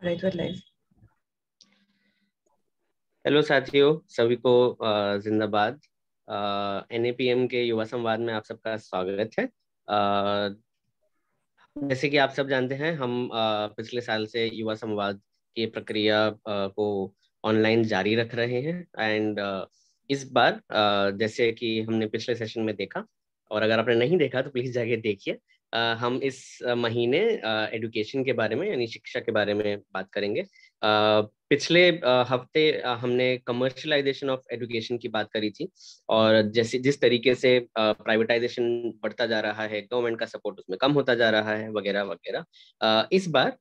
Right, we're live. Hello साथियों, सभी को जिंदाबाद। एनएपीएम के युवा संवाद में आप सबका स्वागत है। जैसे कि आप सब जानते हैं, हम पिछले साल से युवा संवाद की प्रक्रिया को ऑनलाइन जारी रख रहे हैं। एंड इस बार जैसे कि हमने पिछले सेशन में देखा, और अगर आपने नहीं देखा तो प्लीज जाके देखिए। हम इस महीने एजुकेशन के बारे में यानी शिक्षा के बारे में बात करेंगे। पिछले हफ्ते हमने कमर्शलाइजेशन ऑफ एजुकेशन की बात करी थी, और जैसे जिस तरीके से प्राइवेटाइजेशन बढ़ता जा रहा है, गवर्नमेंट का सपोर्ट उसमें कम होता जा रहा है, वगैरह वगैरह। इस बार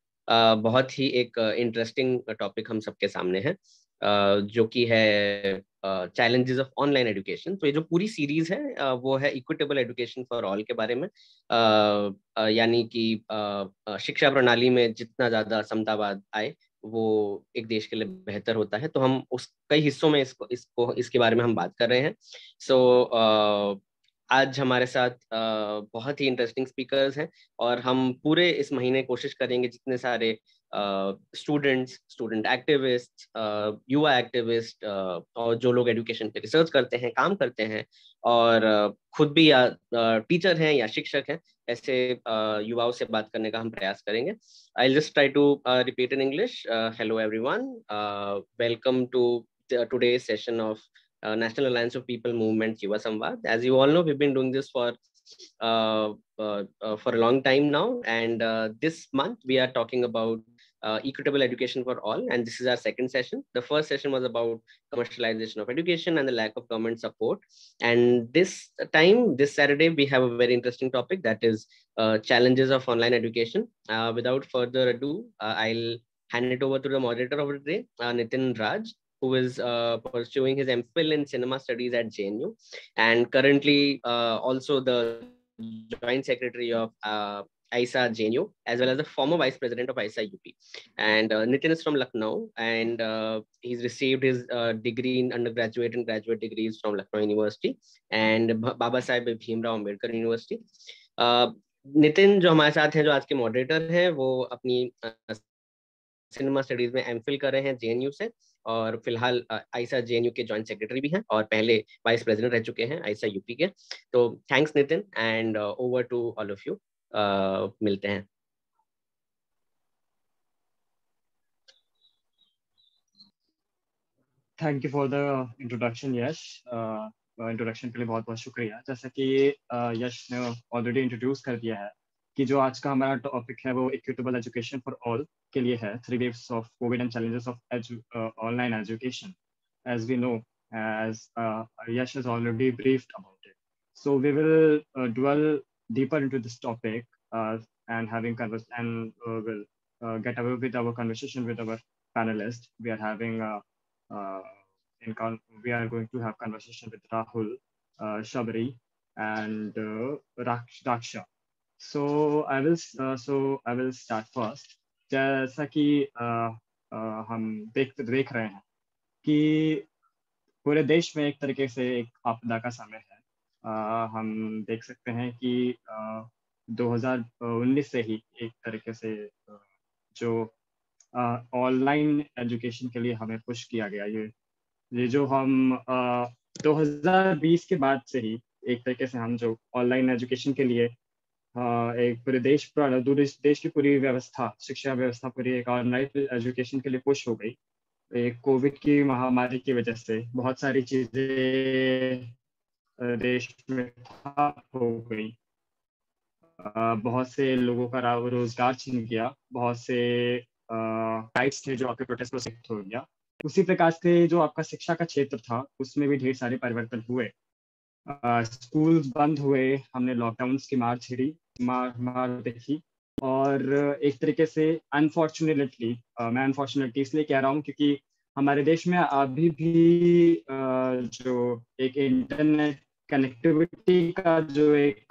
बहुत ही एक इंटरेस्टिंग टॉपिक हम सबके सामने है, जो कि है चैलेंजेस ऑफ ऑनलाइन एजुकेशन। तो ये जो पूरी सीरीज है वो है इक्विटेबल एजुकेशन फॉर ऑल के बारे में। यानी कि शिक्षा प्रणाली में जितना ज्यादा समतावाद आए वो एक देश के लिए बेहतर होता है। तो हम उस कई हिस्सों में इसके बारे में हम बात कर रहे हैं। सो आज हमारे साथ बहुत ही इंटरेस्टिंग स्पीकर्स हैं, और हम पूरे इस महीने कोशिश करेंगे जितने सारे स्टूडेंट एक्टिविस्ट, युवा एक्टिविस्ट, और जो लोग एजुकेशन पे रिसर्च करते हैं, काम करते हैं, और खुद भी या टीचर हैं या शिक्षक हैं, ऐसे युवाओं से बात करने का हम प्रयास करेंगे। I'll just try to repeat in English. Hello, everyone. Welcome to today's session of National Alliance of People Movement Yuva Samvad. As you all know, we've been doing this for a long time now, and this month we are talking about equitable education for all, and this is our second session. The first session was about commercialization of education and the lack of government support, and this time, this Saturday, we have a very interesting topic, that is challenges of online education. Without further ado, I'll hand it over to the moderator of the day, Nitin Raj, who is pursuing his MPhil in cinema studies at JNU, and currently also the joint secretary of ISA JNU, as well as the former vice president of ISA UP. And Nitin is from Lucknow, and he's received his degree in undergraduate and graduate degrees from Lucknow University and Baba Saheb Bhimrao Ambedkar University. Nitin जो हमारे साथ हैं, जो आज के moderator हैं, वो अपनी सिनेमा स्टडीज में एमफिल कर रहे हैं जेएनयू से, और फिलहाल आईसा जेएनयू के जॉइंट सेक्रेटरी भी हैं, और पहले वाइस प्रेसिडेंट रह चुके हैं आईसा यूपी के। तो thanks Nitin, and over to all of you. मिलते हैं। Thank you for the introduction Yash. Introduction के लिए बहुत बहुत शुक्रिया। जैसा कि यश ने ऑलरेडी इंट्रोड्यूस कर दिया है कि जो आज का हमारा टॉपिक है वो इक्विटेबल एजुकेशन फॉर ऑल के लिए है, 3 waves of covid and challenges of online education, as we know, as Yash has already briefed about it. So we will dwell deeper into this topic and will get away with our conversation with our panelists. We are having we are going to have conversation with Rahul, Shabri, and Raksha. So I will start first. जैसा कि हम देख रहे हैं कि पूरे देश में एक तरीके से एक आपदा का समय है। हम देख सकते हैं कि 2019 से ही एक तरीके से जो ऑनलाइन एजुकेशन के लिए हमें पुश किया गया, ये जो हम 2020 के बाद से ही एक तरीके से हम जो ऑनलाइन एजुकेशन के लिए एक पूरे देश की पूरी व्यवस्था, शिक्षा व्यवस्था पूरी एक ऑनलाइन एजुकेशन के लिए पुश हो गई। एक कोविड की महामारी की वजह से बहुत सारी चीजें देश में ठप हो गई, बहुत से लोगों का रोजगार छिन गया, बहुत से राइट्स थे जो आपके प्रोटेस्ट को सिद्ध हो गया। उसी प्रकार से जो आपका शिक्षा का क्षेत्र था उसमें भी ढेर सारे परिवर्तन हुए। स्कूल्स बंद हुए, हमने लॉकडाउन की मार देखी, और एक तरीके से अनफॉर्चुनेटली, मैं अनफॉर्चुनेटली इसलिए कह रहा हूँ क्योंकि हमारे देश में अभी भी जो एक इंटरनेट कनेक्टिविटी का जो एक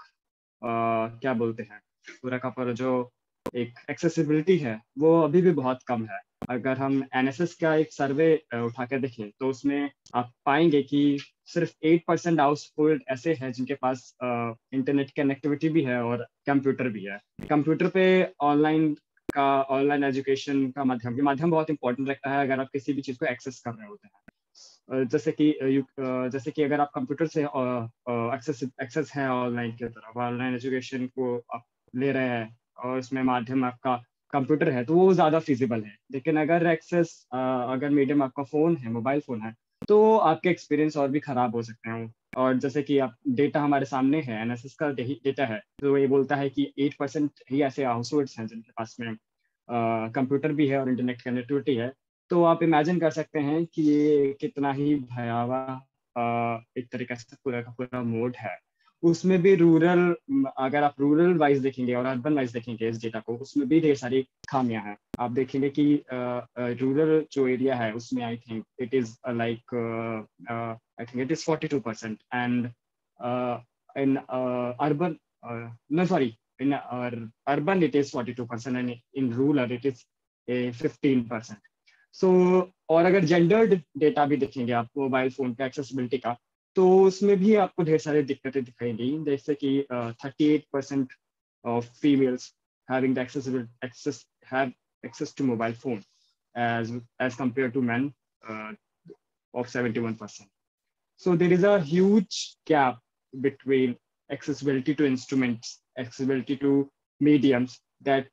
क्या बोलते हैं पूरा का पूरा जो एक एक्सेसिबिलिटी है वो अभी भी बहुत कम है। अगर हम एनएसएस का एक सर्वे उठा के देखें तो उसमें आप पाएंगे कि सिर्फ 8% हाउस होल्ड ऐसे हैं जिनके पास इंटरनेट कनेक्टिविटी भी है और कंप्यूटर भी है। कंप्यूटर पे ऑनलाइन का ऑनलाइन एजुकेशन का माध्यम, ये माध्यम बहुत इंपॉर्टेंट रखता है अगर आप किसी भी चीज़ को एक्सेस कर रहे होते हैं। जैसे कि अगर आप कंप्यूटर से एक्सेस एक्सेस है ऑनलाइन की तरफ, ऑनलाइन एजुकेशन को आप ले रहे हैं और उसमें माध्यम आपका कंप्यूटर है, तो वो ज़्यादा फिजिबल है। लेकिन अगर मीडियम आपका फ़ोन है, मोबाइल फ़ोन है, तो आपके एक्सपीरियंस और भी ख़राब हो सकते हैं। और जैसे कि आप डेटा हमारे सामने है, एनएसएस का डेटा है, तो ये बोलता है कि 8% ही ऐसे हाउस होल्ड्स हैं जिनके पास में कंप्यूटर भी है और इंटरनेट कनेक्टिविटी है। तो आप इमेजिन कर सकते हैं कि ये कितना ही भयावह एक तरीके से पूरा का पूरा मोड है। उसमें भी अगर आप रूरल वाइज देखेंगे और अर्बन वाइज देखेंगे इस डेटा को, उसमें भी ढेर सारी खामियां हैं। आप देखेंगे कि रूरल जो एरिया है उसमें I think it is like I think it is 42%, and in urban no sorry in urban it is 42% and in rural it is 15%. सो और अगर जेंडर्ड डेटा भी देखेंगे आप मोबाइल फोन का एक्सेसिबिलिटी का, तो उसमें भी आपको ढेर सारी दिक्कतें दिखाएंगी। जैसे कि 38% of females having the access to mobile phone as compared to men of 71%. So there is a huge gap between accessibility to instruments, accessibility to mediums that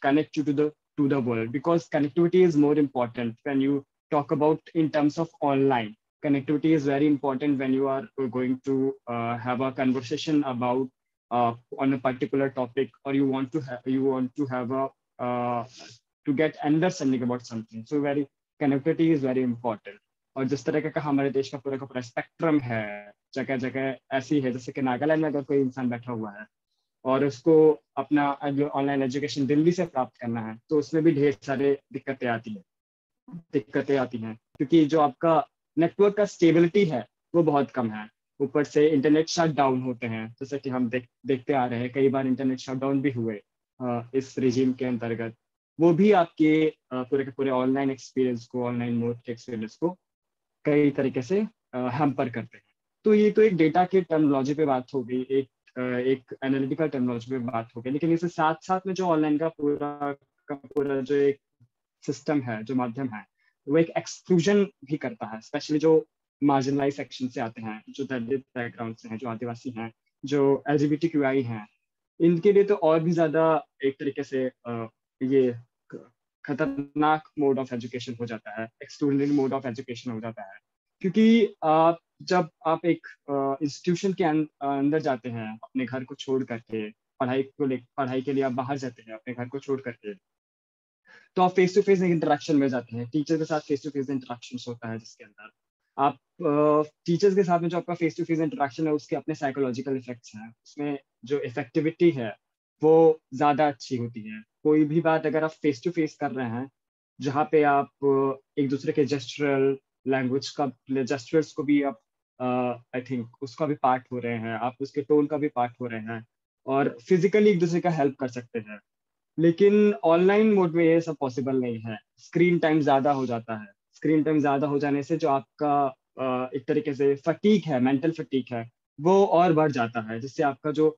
connect you to the world. Because connectivity is more important when you talk about in terms of online. Connectivity is very important when you are going to have a conversation about on a particular topic, or you want to have a to get understanding about something. So very connectivity is very important. और जिस तरह का हमारे देश का पूरा spectrum है, जगह जगह ऐसी है, जैसे कि नागालैंड में अगर कोई इंसान बैठा हुआ है और उसको अपना ऑनलाइन एजुकेशन दिल्ली से प्राप्त करना है, तो उसमें भी ढेर सारे दिक्कतें आती हैं क्योंकि जो आपका नेटवर्क का स्टेबिलिटी है वो बहुत कम है। ऊपर से इंटरनेट शट डाउन होते हैं, जैसे कि हम देखते आ रहे हैं, कई बार इंटरनेट शट डाउन भी हुए इस रिजीम के अंतर्गत। वो भी आपके पूरे के पूरे ऑनलाइन एक्सपीरियंस को, ऑनलाइन मोड के एक्सपीरियंस को कई तरीके से हैम्पर करते हैं। तो ये तो एक डेटा के टर्मिनोलॉजी पे बात हो गई, एक एनालिटिकल टर्मिनोलॉजी पे बात हो गई। लेकिन इसके साथ साथ में जो ऑनलाइन का पूरा जो एक सिस्टम है, जो माध्यम है, वो एक एक्सक्लूजन भी करता है, स्पेशली जो मार्जिनलाइज सेक्शन से आते हैं, जो दलित बैकग्राउंड से हैं, जो आदिवासी हैं, जो LGBTQI हैं। इनके लिए तो और भी ज्यादा एक तरीके से ये खतरनाक मोड ऑफ एजुकेशन हो जाता है, एक्सक्लूडिंग मोड ऑफ एजुकेशन हो जाता है। क्योंकि जब आप एक इंस्टीट्यूशन के अंदर जाते हैं अपने घर को छोड़ करके, पढ़ाई के लिए आप बाहर जाते हैं अपने घर को छोड़ करके, तो आप फेस टू फेस इंटरेक्शन में जाते हैं, टीचर के साथ फेस टू फेस इंटरेक्शन होता है, जिसके अंदर आप टीचर्स के साथ में जो आपका फेस टू फेस इंटरेक्शन है उसके अपने साइकोलॉजिकल इफेक्ट्स हैं, उसमें जो इफेक्टिविटी है वो ज्यादा अच्छी होती है। कोई भी बात अगर आप फेस टू फेस कर रहे हैं, जहाँ पे आप एक दूसरे के जेस्चर्स को भी आप आई थिंक उसका भी पार्ट हो रहे हैं, आप उसके टोन का भी पार्ट हो रहे हैं, और फिजिकली एक दूसरे का हेल्प कर सकते हैं। लेकिन ऑनलाइन मोड में ये सब पॉसिबल नहीं है। स्क्रीन टाइम ज्यादा हो जाता है। स्क्रीन टाइम ज्यादा हो जाने से जो आपका एक तरीके से फटीक है, मेंटल फटीक है, वो और बढ़ जाता है, जिससे आपका जो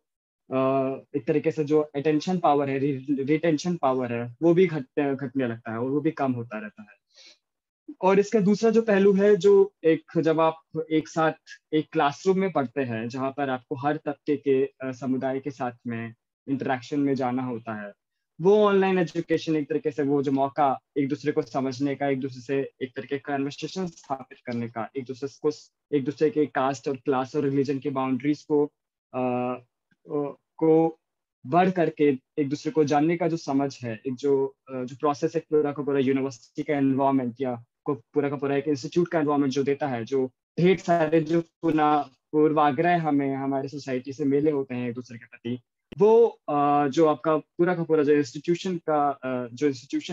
एक तरीके से जो अटेंशन पावर है, रिटेंशन पावर है, वो भी घटने लगता है और वो भी कम होता रहता है। और इसका दूसरा जो पहलू है, जो जब आप एक साथ एक क्लासरूम में पढ़ते हैं, जहाँ पर आपको हर तबके के समुदाय के साथ में इंटरेक्शन में जाना होता है, वो ऑनलाइन एजुकेशन एक तरीके से वो जो मौका एक दूसरे को समझने का, एक दूसरे से एक तरीके का कन्वर्सेशन स्थापित करने का, एक दूसरे के कास्ट और क्लास और रिलीजन की बाउंड्रीज को बढ़ करके एक दूसरे को जानने का जो समझ है, एक जो प्रोसेस है पूरा का पूरा यूनिवर्सिटी का एनवायरनमेंट या को पूरा का पूरा एक इंस्टीट्यूट का एनवायरनमेंट जो देता है, जो ढेर सारे जो पूर्वाग्रह हमें हमारे सोसाइटी से मिले होते हैं एक दूसरे के प्रति, वो जो आपका पूरा का पूरा जो इंस्टीट्यूशन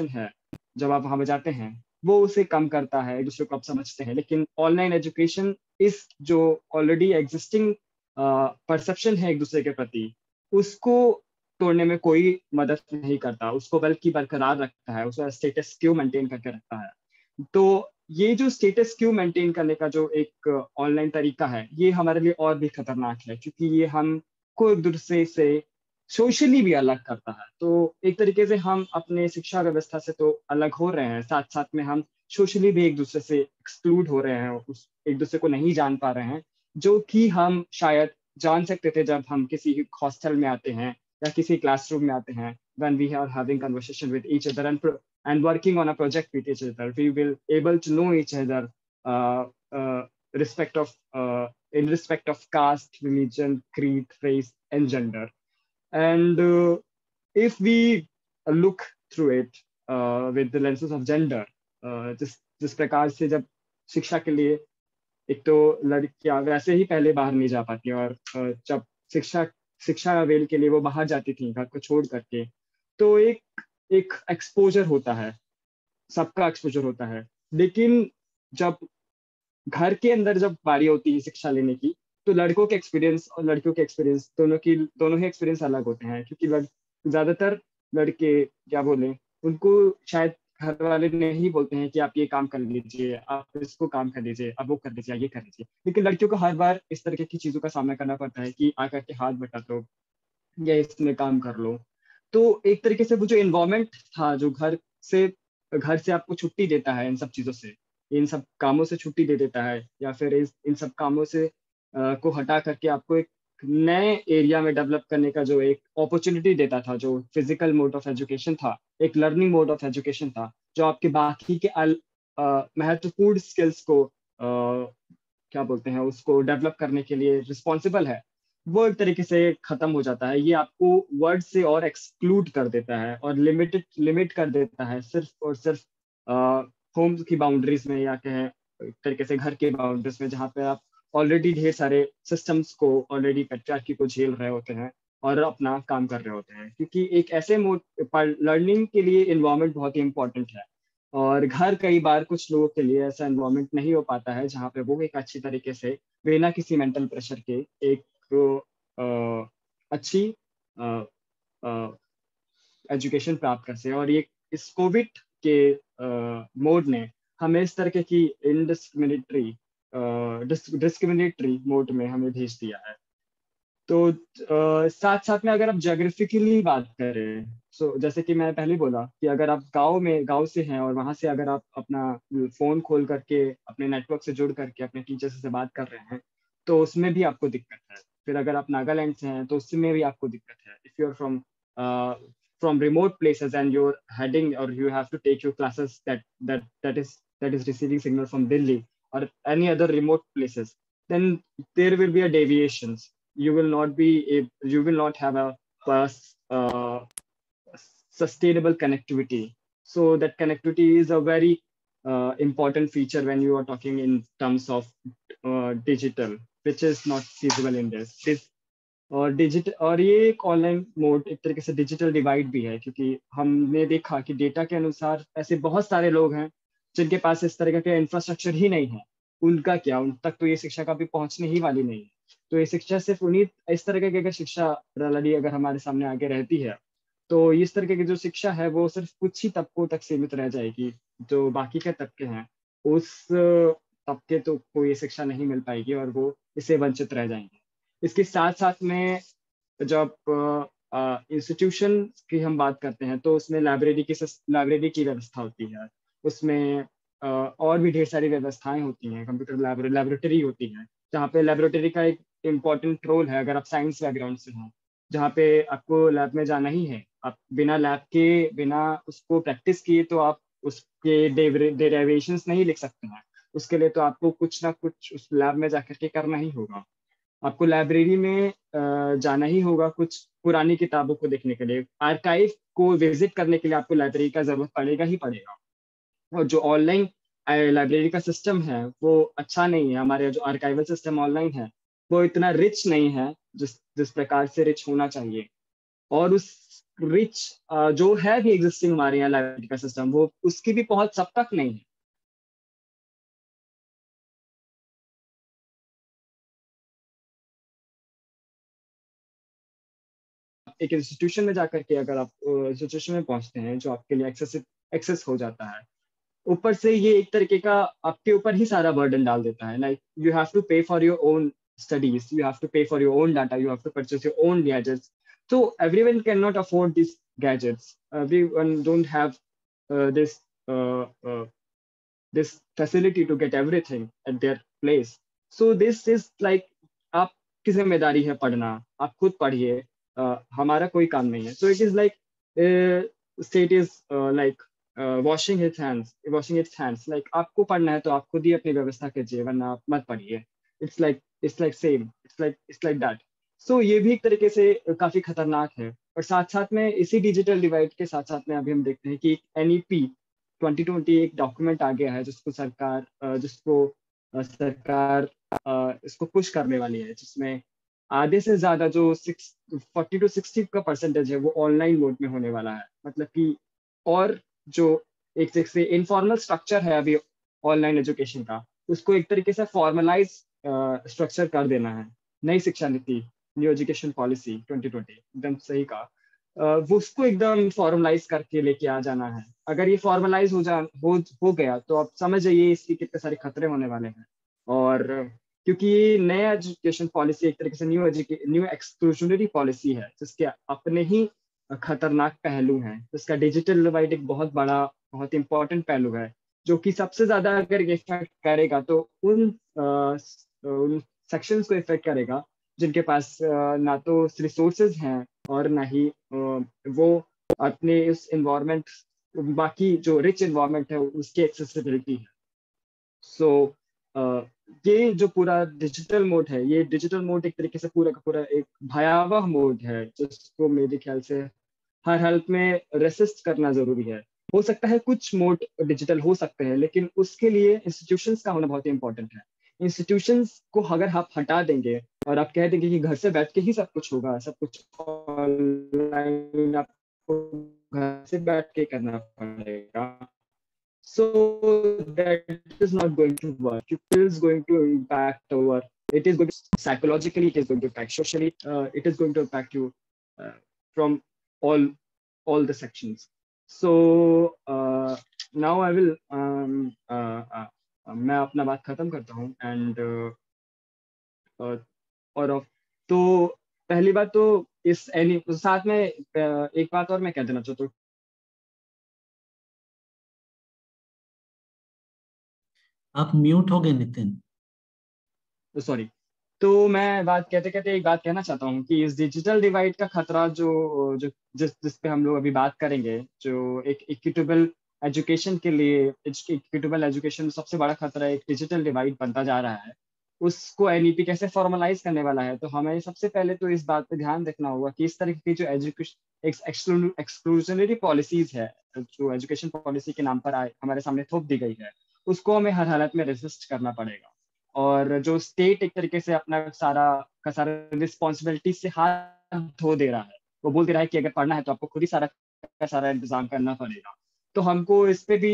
है, जब आप वहां पे जाते हैं, वो उसे कम करता है, एक दूसरे को आप समझते हैं। लेकिन ऑनलाइन एजुकेशन इस जो ऑलरेडी एग्जिस्टिंग परसेप्शन है एक दूसरे के प्रति, उसको तोड़ने में कोई मदद नहीं करता, उसको बल्कि बरकरार रखता है, उसका स्टेटस क्यू मेंटेन करके रखता है। तो ये जो स्टेटस क्यू मेंटेन करने का जो एक ऑनलाइन तरीका है, ये हमारे लिए और भी खतरनाक है, क्योंकि ये हमको एक दूसरे से सोशली भी अलग करता है। तो एक तरीके से हम अपने शिक्षा व्यवस्था से तो अलग हो रहे हैं, साथ साथ में हम सोशली भी एक दूसरे से एक्सक्लूड हो रहे हैं, उस एक दूसरे को नहीं जान पा रहे हैं, जो कि हम शायद जान सकते थे जब हम किसी हॉस्टल में आते हैं या किसी क्लासरूम में आते हैं। when we are having conversation with each other and working on a project with each other, we will able to know each other, uh, uh, respect of in respect of caste, religion, creed, race and gender. And if we look through it with the lenses of gender, जिस प्रकार से जब शिक्षा के लिए एक तो लड़कियां वैसे ही पहले बाहर नहीं जा पाती, और जब शिक्षा शिक्षा अवेल के लिए वो बाहर जाती थी घर को छोड़ करके, तो एक एक एक्सपोजर होता है, सबका एक्सपोजर होता है। लेकिन जब घर के अंदर जब बारी होती है शिक्षा लेने की, तो लड़कों के एक्सपीरियंस और लड़कियों के एक्सपीरियंस दोनों ही एक्सपीरियंस अलग होते हैं, क्योंकि ज्यादातर लड़के क्या बोले, उनको शायद घर वाले नहीं बोलते हैं कि आप ये काम कर लीजिए, आप इसको काम कर लीजिए, आप वो कर लीजिए, ये कर लीजिए। लेकिन लड़कियों को हर बार इस तरह की चीजों का सामना करना पड़ता है कि आकर के हाथ बटा दो या इसमें काम कर लो। तो एक तरीके से वो जो इन्वायरमेंट था, जो घर से आपको छुट्टी देता है इन सब चीजों से, इन सब कामों से छुट्टी दे देता है, या फिर इन सब कामों से को हटा करके आपको एक नए एरिया में डेवलप करने का जो एक अपॉर्चुनिटी देता था, जो फिजिकल मोड ऑफ एजुकेशन था, एक लर्निंग मोड ऑफ एजुकेशन था, जो आपके बाकी के महत्वपूर्ण स्किल्स को क्या बोलते हैं उसको डेवलप करने के लिए रिस्पॉन्सिबल है, वो एक तरीके से खत्म हो जाता है। ये आपको वर्ड से और एक्सक्लूड कर देता है और लिमिट कर देता है सिर्फ और सिर्फ होम की बाउंड्रीज में, या कहें एक तरीके से घर के बाउंड्रीज में, जहाँ पे आप ऑलरेडी ढेर सारे सिस्टम्स को, ऑलरेडी पैट्रियार्की को झेल रहे होते हैं और अपना काम कर रहे होते हैं। क्योंकि एक ऐसे मोड पर लर्निंग के लिए इन्वायरमेंट बहुत ही इंपॉर्टेंट है, और घर कई बार कुछ लोगों के लिए ऐसा इन्वायरमेंट नहीं हो पाता है जहाँ पे वो एक अच्छी तरीके से बिना किसी मेंटल प्रेशर के एक अच्छी एजुकेशन प्राप्त कर सके। और ये इस कोविड के मोड ने हमें इस तरह की डिस्क्रिमिनेटरी मोड में हमें भेज दिया है। तो साथ साथ में अगर आप जोग्राफिकली बात करें, जैसे कि मैं पहले बोला कि अगर आप गांव से हैं और वहां से अगर आप अपना फोन खोल करके अपने नेटवर्क से जुड़ करके अपने टीचर से बात कर रहे हैं, तो उसमें भी आपको दिक्कत है। फिर अगर आप नागालैंड से हैं तो उसमें भी आपको दिक्कत है। If you are from remote places and you're heading, or you have to take your classes that is receiving signal from Delhi or any other remote places, then there will be a deviations. You will not have a uh, sustainable connectivity. So that connectivity is a very important feature when you are talking in terms of digital, which is not feasible in this. और ये एक online mode एक तरीके से digital divide भी है, क्योंकि हमने देखा कि डेटा के अनुसार ऐसे बहुत सारे लोग हैं जिनके पास इस तरह का इंफ्रास्ट्रक्चर ही नहीं है। उनका क्या, उन तक तो ये शिक्षा कभी पहुंचने ही वाली नहीं है। तो ये शिक्षा सिर्फ उन्हीं इस तरह की अगर शिक्षा प्रणाली अगर हमारे सामने आगे रहती है, तो इस तरह की जो शिक्षा है वो सिर्फ कुछ ही तबकों तक सीमित रह जाएगी। जो बाकी के तबके हैं, उस तबके तो को ये शिक्षा नहीं मिल पाएगी और वो इससे वंचित रह जाएंगे। इसके साथ साथ में जब इंस्टीट्यूशन की हम बात करते हैं, तो उसमें लाइब्रेरी की व्यवस्था होती है। उसमें और भी ढेर सारी व्यवस्थाएं होती हैं, कंप्यूटर लैबोरेटरी होती है, जहाँ पे लैबोरेटरी का एक इम्पॉर्टेंट रोल है। अगर आप साइंस बैकग्राउंड से हैं, जहाँ पे आपको लैब में जाना ही है, आप बिना लैब के बिना उसको प्रैक्टिस किए तो आप उसके डेरिवेशंस नहीं लिख सकते हैं। उसके लिए तो आपको कुछ ना कुछ उस लैब में जाकर के करना ही होगा। आपको लाइब्रेरी में जाना ही होगा कुछ पुरानी किताबों को देखने के लिए, आर्काइव को विजिट करने के लिए आपको लाइब्रेरी का जरूरत पड़ेगा ही पड़ेगा। और जो ऑनलाइन लाइब्रेरी का सिस्टम है वो अच्छा नहीं है। हमारे जो आर्काइवल सिस्टम ऑनलाइन है वो इतना रिच नहीं है जिस जिस प्रकार से रिच होना चाहिए। और उस रिच जो है भी एग्जिस्टिंग हमारे यहाँ लाइब्रेरी का सिस्टम, वो उसकी भी पहुंच सब तक नहीं है। एक इंस्टीट्यूशन में जाकर के अगर आप इंस्टीट्यूशन में पहुंचते हैं जो आपके लिए एक्सेस हो जाता है, ऊपर से ये एक तरीके का आपके ऊपर ही सारा बर्डन डाल देता है। Like you have to pay for your own studies, you have to pay for your own data, you have to purchase your own gadgets. So everyone cannot afford these gadgets. Everyone don't have this uh, uh, this facility to get everything at their place. So this is like आपकी जिम्मेदारी है पढ़ना, आप खुद पढ़िए, हमारा कोई काम नहीं है. So it is like state is like washing its hands. Like आपको पढ़ना है तो आप खुद ही अपनी व्यवस्था कीजिए, वरना आप मत पढ़िए. It's like same. It's like that. So ये भी एक तरीके से काफी खतरनाक है. और साथ साथ में इसी डिजिटल डिवाइड के साथ साथ में अभी हम देखते हैं कि NEP 2020 एक डॉक्यूमेंट आ गया है जिसको सरकार इसको पुश करने वाली है, जिसमें आधे से ज्यादा जो 40 to 60 का परसेंटेज है वो ऑनलाइन मोड में होने वाला है. मतलब कि और जो एक तरीके से इनफॉर्मल स्ट्रक्चर है अभी ऑनलाइन एजुकेशन का, उसको एक तरीके से फॉर्मलाइज स्ट्रक्चर कर देना है. नई शिक्षा नीति, न्यू एजुकेशन पॉलिसी 2020, एकदम सही कहा. वो उसको एकदम फॉर्मलाइज करके लेके आ जाना है. अगर ये फॉर्मलाइज हो गया तो आप समझ जाइए इसके कितने सारे खतरे होने वाले हैं. और क्योंकि ये नया एजुकेशन पॉलिसी एक तरीके से न्यू एक्सक्लूजनरी पॉलिसी है, जिसके अपने ही खतरनाक पहलू हैं. जिसका डिजिटल डिवाइड एक बहुत बड़ा, बहुत इंपॉर्टेंट पहलू है, जो कि सबसे ज्यादा अगर ये इफेक्ट करेगा तो उन सेक्शंस को इफेक्ट करेगा जिनके पास ना तो रिसोर्सेज हैं और ना ही वो अपने इस इन्वायरमेंट, बाकी जो रिच इन्वायरमेंट है उसकी एक्सेसिबिलिटी है. सो ये जो पूरा डिजिटल मोड है, ये डिजिटल मोड एक तरीके से पूरा का पूरा एक भयावह मोड है, जिसको मेरे ख्याल से हर हालत में रेसिस्ट करना जरूरी है. हो सकता है कुछ मोड डिजिटल हो सकते हैं, लेकिन उसके लिए इंस्टीट्यूशंस का होना बहुत ही इंपॉर्टेंट है. इंस्टीट्यूशंस को अगर आप हटा देंगे और आप कह देंगे कि घर से बैठ के ही सब कुछ होगा, सब कुछ ऑनलाइन आपको घर से बैठ के करना पड़ेगा, so that is not going to work. It is going to impact our, it is going to psychologically, it is going to impact socially, it is going to impact you from all the sections. So now I will मैं अपना बात खत्म करता हूँ. And और तो पहली बात तो इस एनी साथ में एक बात और मैं कह देना चाहता हूँ. आप म्यूट हो गए नितिन. सॉरी. तो मैं बात कहते कहते एक बात कहना चाहता हूँ कि इस डिजिटल डिवाइड का खतरा जो जो जिस पे हम लोग अभी बात करेंगे, जो एक इक्विटेबल एजुकेशन के लिए, इक्विटेबल एजुकेशन में सबसे बड़ा खतरा एक डिजिटल डिवाइड बनता जा रहा है, उसको NEP कैसे फॉर्मलाइज करने वाला है. तो हमें सबसे पहले तो इस बात पे ध्यान रखना होगा कि इस तरह की जो एजुकेशन एक्सक्लूजनरी पॉलिसीज है, जो एजुकेशन पॉलिसी के नाम पर हमारे सामने थोप दी गई है, उसको हमें हर हालत में रेजिस्ट करना पड़ेगा. और जो स्टेट एक तरीके से अपना सारा रिस्पॉन्सिबिलिटी से हाथ धो दे रहा है, वो बोल दे रहा है कि अगर पढ़ना है तो आपको खुद ही सारा का सारा इंतजाम करना पड़ेगा. तो हमको इस पे भी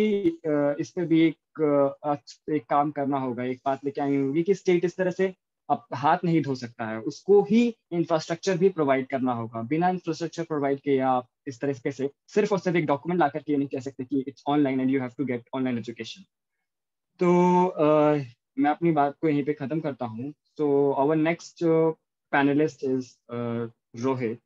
एक काम करना होगा, एक बात लेके आनी होगी कि स्टेट इस तरह से अब हाथ नहीं धो सकता है, उसको ही इंफ्रास्ट्रक्चर भी प्रोवाइड करना होगा. बिना इंफ्रास्ट्रक्चर प्रोवाइड किए आप इस तरीके से सिर्फ और सिर्फ एक डॉक्यूमेंट ला करके ये नहीं कह सकते कि it's online and you have to get online education. तो मैं अपनी बात को यहीं पे खत्म करता हूँ. So our next panelist is Rohit,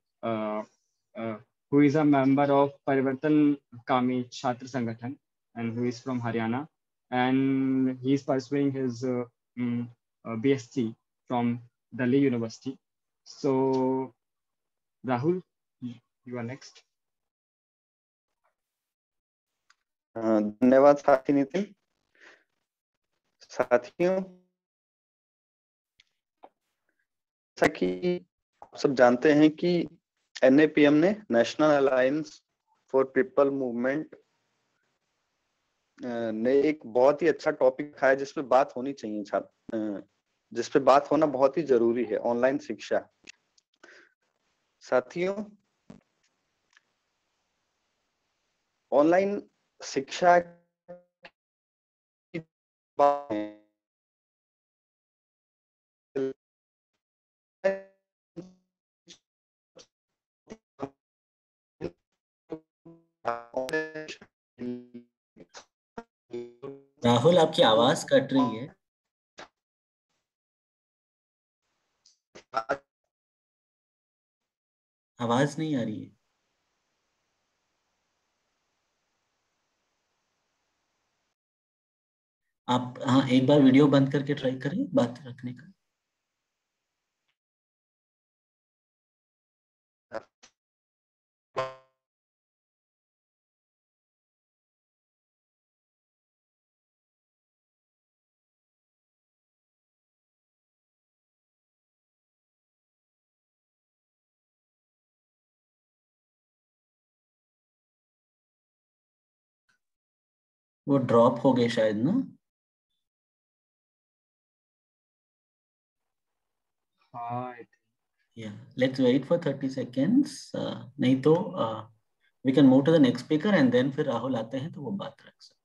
who is a member of परिवर्तन कामी छात्र संगठन and who is from Haryana, and he is pursuing his BSc from Delhi University. So Rahul, you are next. धन्यवाद साथी नितिन. साथियों, जैसा कि आप सब जानते हैं कि NAPM ने national alliance for people movement ने एक बहुत ही अच्छा टॉपिक रखा है जिस पे बात होनी चाहिए, जिस पे बात होना बहुत ही जरूरी है, ऑनलाइन शिक्षा. साथियों, ऑनलाइन शिक्षा की बात राहुल, आपकी आवाज कट रही है. आवाज नहीं आ रही है। आप हाँ एक बार वीडियो बंद करके ट्राई करें बात रखने का। वो ड्रॉप हो गए शायद ना। हाँ Yeah, let's wait for 30 seconds. नहीं तो we can move to the next speaker and then फिर राहुल आते हैं तो वो बात रख सकते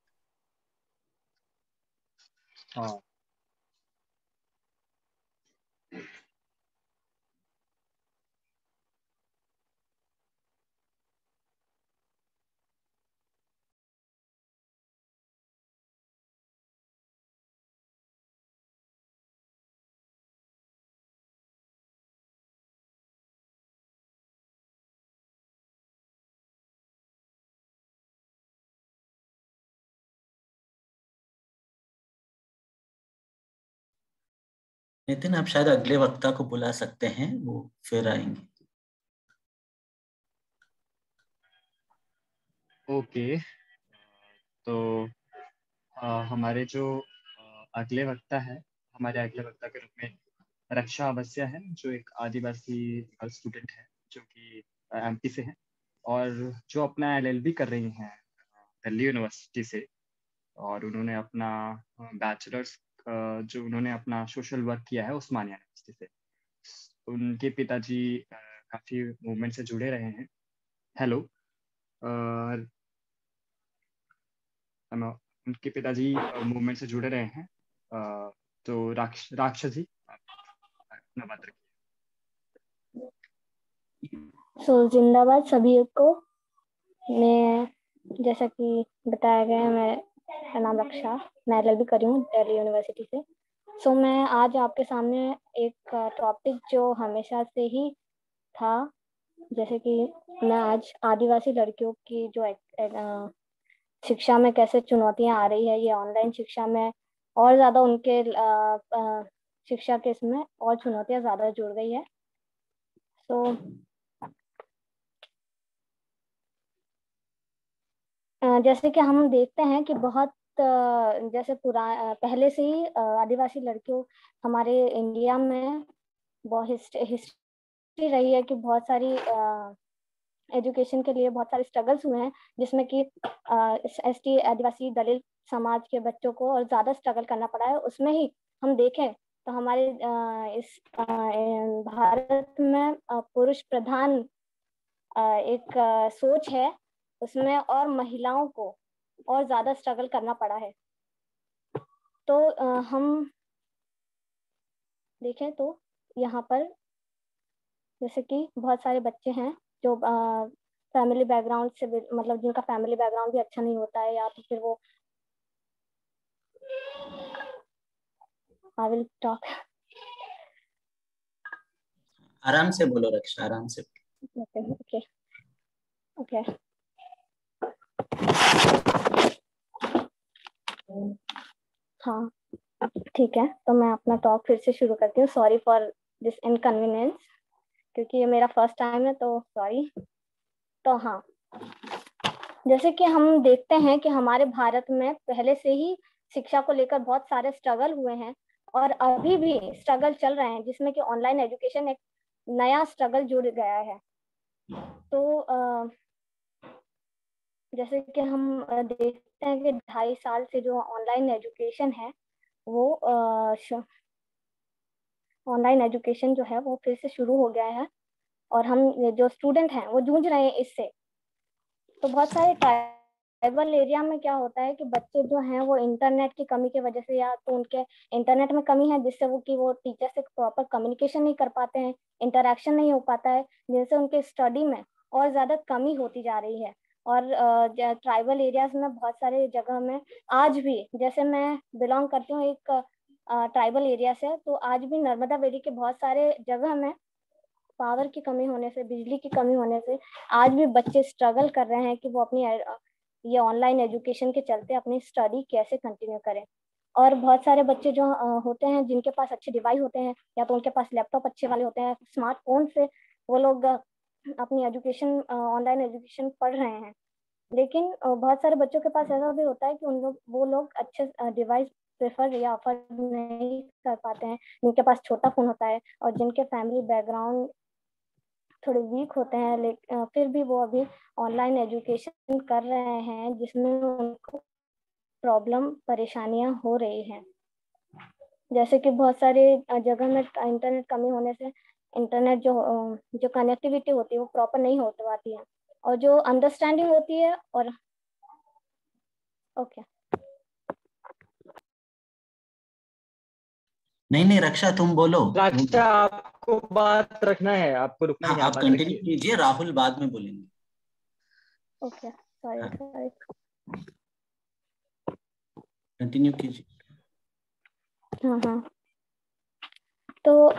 हाँ हैं। नितिन आप शायद अगले वक्ता को बुला सकते हैं, वो फिर आएंगे। ओके। तो हमारे जो अगले वक्ता है, हमारे अगले वक्ता के रूप में रक्षा अवस्थिया है, जो एक आदिवासी स्टूडेंट है जो कि एमपी से है और जो अपना एलएलबी कर रही हैं दिल्ली यूनिवर्सिटी से। और उन्होंने अपना बैचलर्स जो उन्होंने अपना सोशल वर्क किया है उस्मानिया यूनिवर्सिटी से। उनके पिताजी काफ़ी मूवमेंट से जुड़े रहे हैं। हेलो। उनके पिताजी मूवमेंट से जुड़े रहे हैं। तो राक्षस जी आप अपना बात रखिए। जिंदाबाद सभी को। मैं जैसा कि बताया गया, मेरा नाम रक्षा, मैं एलएलबी कर रही हूँ दिल्ली यूनिवर्सिटी से। मैं आज आपके सामने एक टॉपिक जो हमेशा से ही था, जैसे कि मैं आज आदिवासी लड़कियों की जो शिक्षा में कैसे चुनौतियां आ रही है, ये ऑनलाइन शिक्षा में और ज़्यादा उनके शिक्षा के इसमें और चुनौतियां ज़्यादा जुड़ गई है। जैसे कि हम देखते हैं कि बहुत जैसे पहले से ही आदिवासी लड़कियों हमारे इंडिया में बहुत हिस्ट्री रही है कि बहुत सारी एजुकेशन के लिए बहुत सारे स्ट्रगल्स हुए हैं, जिसमें कि एसटी आदिवासी दलित समाज के बच्चों को और ज़्यादा स्ट्रगल करना पड़ा है। उसमें ही हम देखें तो हमारे इस भारत में पुरुष प्रधान एक सोच है, उसमें और महिलाओं को और ज़्यादा स्ट्रगल करना पड़ा है। तो हम देखें तो यहाँ पर जैसे कि बहुत सारे बच्चे हैं जो फैमिली बैकग्राउंड से मतलब जिनका फैमिली बैकग्राउंड भी अच्छा नहीं होता है, या तो फिर वो आई विल टॉक। आराम से बोलो रक्षा, आराम से। Okay okay. हाँ ठीक है, तो मैं अपना टॉक फिर से शुरू करती हूँ। सॉरी फॉर दिस इनकन्वीनियंस, क्योंकि ये मेरा फर्स्ट टाइम है, तो सॉरी। तो हाँ, जैसे कि हम देखते हैं कि हमारे भारत में पहले से ही शिक्षा को लेकर बहुत सारे स्ट्रगल हुए हैं और अभी भी स्ट्रगल चल रहे हैं, जिसमें कि ऑनलाइन एजुकेशन एक नया स्ट्रगल जुड़ गया है। तो जैसे कि हम देखते हैं कि 2.5 साल से जो ऑनलाइन एजुकेशन है वो ऑनलाइन एजुकेशन जो है वो फिर से शुरू हो गया है और हम जो स्टूडेंट हैं वो जूझ रहे हैं इससे। तो बहुत सारे ट्राइबल एरिया में क्या होता है कि बच्चे जो हैं वो इंटरनेट की कमी की वजह से, या तो उनके इंटरनेट में कमी है जिससे वो टीचर से प्रॉपर कम्युनिकेशन नहीं कर पाते हैं, इंटरेक्शन नहीं हो पाता है, जिनसे उनके स्टडी में और ज़्यादा कमी होती जा रही है। और ट्राइबल एरियाज में बहुत सारे जगह में आज भी, जैसे मैं बिलोंग करती हूँ एक ट्राइबल एरिया से, तो आज भी नर्मदा वैली के बहुत सारे जगह में पावर की कमी होने से, बिजली की कमी होने से आज भी बच्चे स्ट्रगल कर रहे हैं कि वो अपनी ये ऑनलाइन एजुकेशन के चलते अपनी स्टडी कैसे कंटिन्यू करें। और बहुत सारे बच्चे जो होते हैं जिनके पास अच्छे डिवाइस होते हैं, या तो उनके पास लैपटॉप अच्छे वाले होते हैं, स्मार्टफोन से वो लोग अपनी एजुकेशन, ऑनलाइन एजुकेशन पढ़ रहे हैं। लेकिन बहुत सारे बच्चों के पास ऐसा भी होता है कि वो लोग अच्छे डिवाइस प्रेफर या अफोर्ड नहीं कर पाते हैं, जिनके पास छोटा फोन होता है और जिनके फैमिली बैकग्राउंड थोड़े वीक होते हैं, लेकिन फिर भी वो अभी ऑनलाइन एजुकेशन कर रहे हैं, जिसमें उनको प्रॉब्लम, परेशानियां हो रही हैं। जैसे कि बहुत सारे जगह में इंटरनेट कमी होने से इंटरनेट जो कनेक्टिविटी होती है वो प्रॉपर नहीं हो पाती है, और जो अंडरस्टैंडिंग होती है और ओके नहीं नहीं रक्षा, तुम बोलो। रक्षा, आपको बात रखना है, आपको रुकना हाँ नहीं, आप आप बात कंटिन्यू रखिए। कीजिए, राहुल बाद में बोलेंगे। ओके, सॉरी हाँ सॉरी। कंटिन्यू कीजिए। हाँ हाँ, तो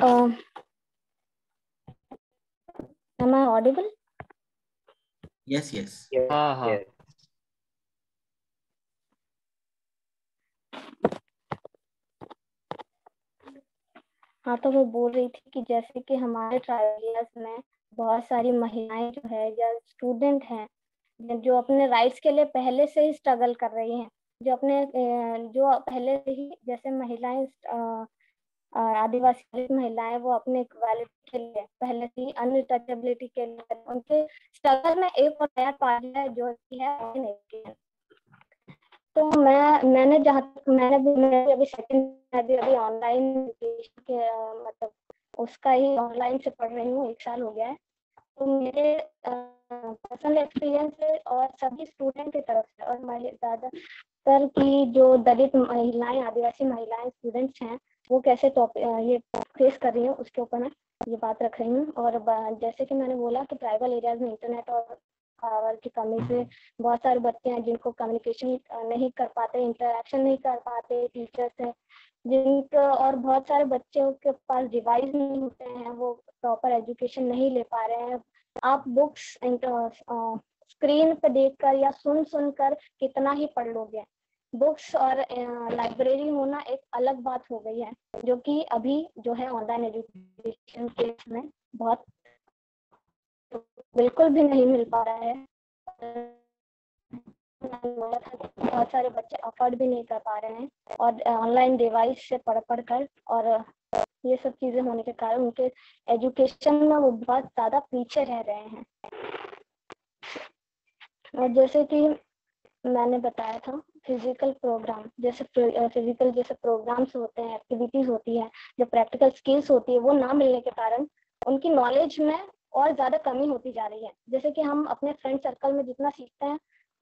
am I audible? Yes yes. हाँ हाँ। हाँ, तो मैं बोल रही थी कि जैसे कि हमारे ट्राइबल एरियाज में बहुत सारी महिलाएं जो है या स्टूडेंट हैं जो अपने राइट्स के लिए पहले से ही स्ट्रगल कर रही हैं, जो पहले से ही, जैसे महिलाएं आदिवासी महिलाएं, वो अपने इक्वालिटी के लिए पहले से ही, अनटचेबिलिटी के लिए उनके स्ट्रगल में एक और नया पार्ट है जो कि है ऑनलाइन। तो मैंने जहाँ तक मैंने अभी सेकंड अभी ऑनलाइन के मतलब उसका ही ऑनलाइन से पढ़ रही हूँ, 1 साल हो गया है। तो मेरे पर्सनल एक्सपीरियंस है और सभी स्टूडेंट की तरफ से, और ज्यादातर की जो दलित महिलाएं, आदिवासी महिलाएं स्टूडेंट्स हैं, वो कैसे ये फेस कर रही हैं, उसके ऊपर मैं ये बात रख रही हूँ। और जैसे कि मैंने बोला कि ट्राइबल एरियाज में इंटरनेट और पावर की कमी से बहुत सारे बच्चे हैं जिनको कम्युनिकेशन नहीं कर पाते, इंटरेक्शन नहीं कर पाते टीचर से, जिनका, और बहुत सारे बच्चों के पास डिवाइस नहीं होते हैं, वो प्रॉपर एजुकेशन नहीं ले पा रहे हैं। आप बुक्स स्क्रीन पे देखकर या सुन कर कितना ही पढ़ लोगे। बुक्स और लाइब्रेरी होना एक अलग बात हो गई है, जो कि अभी जो है ऑनलाइन एजुकेशन के में बहुत बिल्कुल भी नहीं मिल पा रहा है। बहुत सारे बच्चे अफोर्ड भी नहीं कर पा रहे हैं, और ऑनलाइन डिवाइस से पढ़ कर, और ये सब चीजें होने के कारण उनके एजुकेशन में वो बहुत ज्यादा पीछे रह रहे हैं। और जैसे कि मैंने बताया था, फिजिकल जैसे प्रोग्राम्स होते हैं, एक्टिविटीज होती है, जो प्रैक्टिकल स्किल्स होती है, वो ना मिलने के कारण उनकी नॉलेज में और ज्यादा कमी होती जा रही है। जैसे कि हम अपने फ्रेंड सर्कल में जितना सीखते हैं,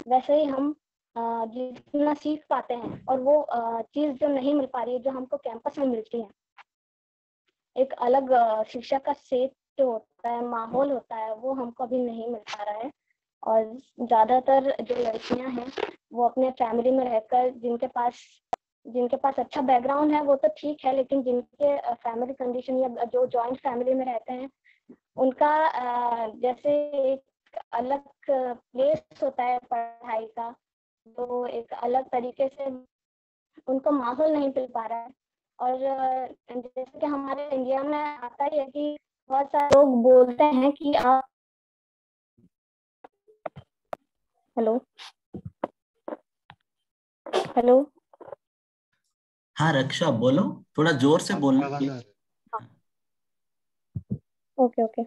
वैसे ही हम जितना सीख पाते हैं, और वो चीज जो नहीं मिल पा रही है, जो हमको कैंपस में मिलती है, एक अलग शिक्षा का सेट जो होता है, माहौल होता है, वो हमको अभी नहीं मिल पा रहा है। और ज्यादातर जो लड़कियां हैं वो अपने फैमिली में रहकर, जिनके पास अच्छा बैकग्राउंड है वो तो ठीक है, लेकिन जिनके फैमिली कंडीशन या जो जॉइंट फैमिली में रहते हैं, उनका जैसे एक अलग प्लेस होता है पढ़ाई का, तो एक अलग तरीके से उनको माहौल नहीं मिल पा रहा है। और जैसे कि हमारे इंडिया में आता ही है कि बहुत सारे लोग बोलते हैं कि आप, हेलो हेलो, हाँ रक्षा बोलो, थोड़ा जोर से बोलना प्लीज। ओके ओके,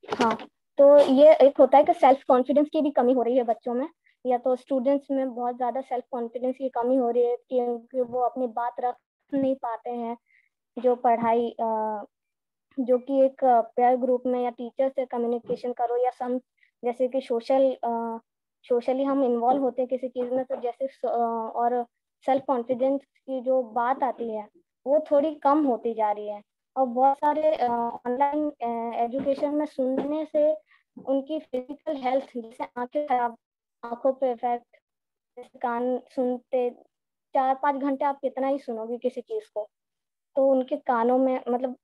हाँ। तो ये एक होता है कि सेल्फ कॉन्फिडेंस की भी कमी हो रही है बच्चों में, या तो स्टूडेंट्स में बहुत ज्यादा सेल्फ कॉन्फिडेंस की कमी हो रही है, क्योंकि वो अपनी बात रख नहीं पाते हैं। जो पढ़ाई जो कि एक पेयर ग्रुप में या टीचर से कम्युनिकेशन करो, या जैसे कि सोशली हम इन्वॉल्व होते हैं किसी चीज में, तो जैसे और सेल्फ कॉन्फिडेंस की जो बात आती है वो थोड़ी कम होती जा रही है। और बहुत सारे ऑनलाइन एजुकेशन में सुनने से उनकी फिजिकल हेल्थ, जैसे आंखें खराब, आंखों पे इफेक्ट, जैसे कान सुनते 4-5 घंटे आप कितना ही सुनोगे किसी चीज को, तो उनके कानों में मतलब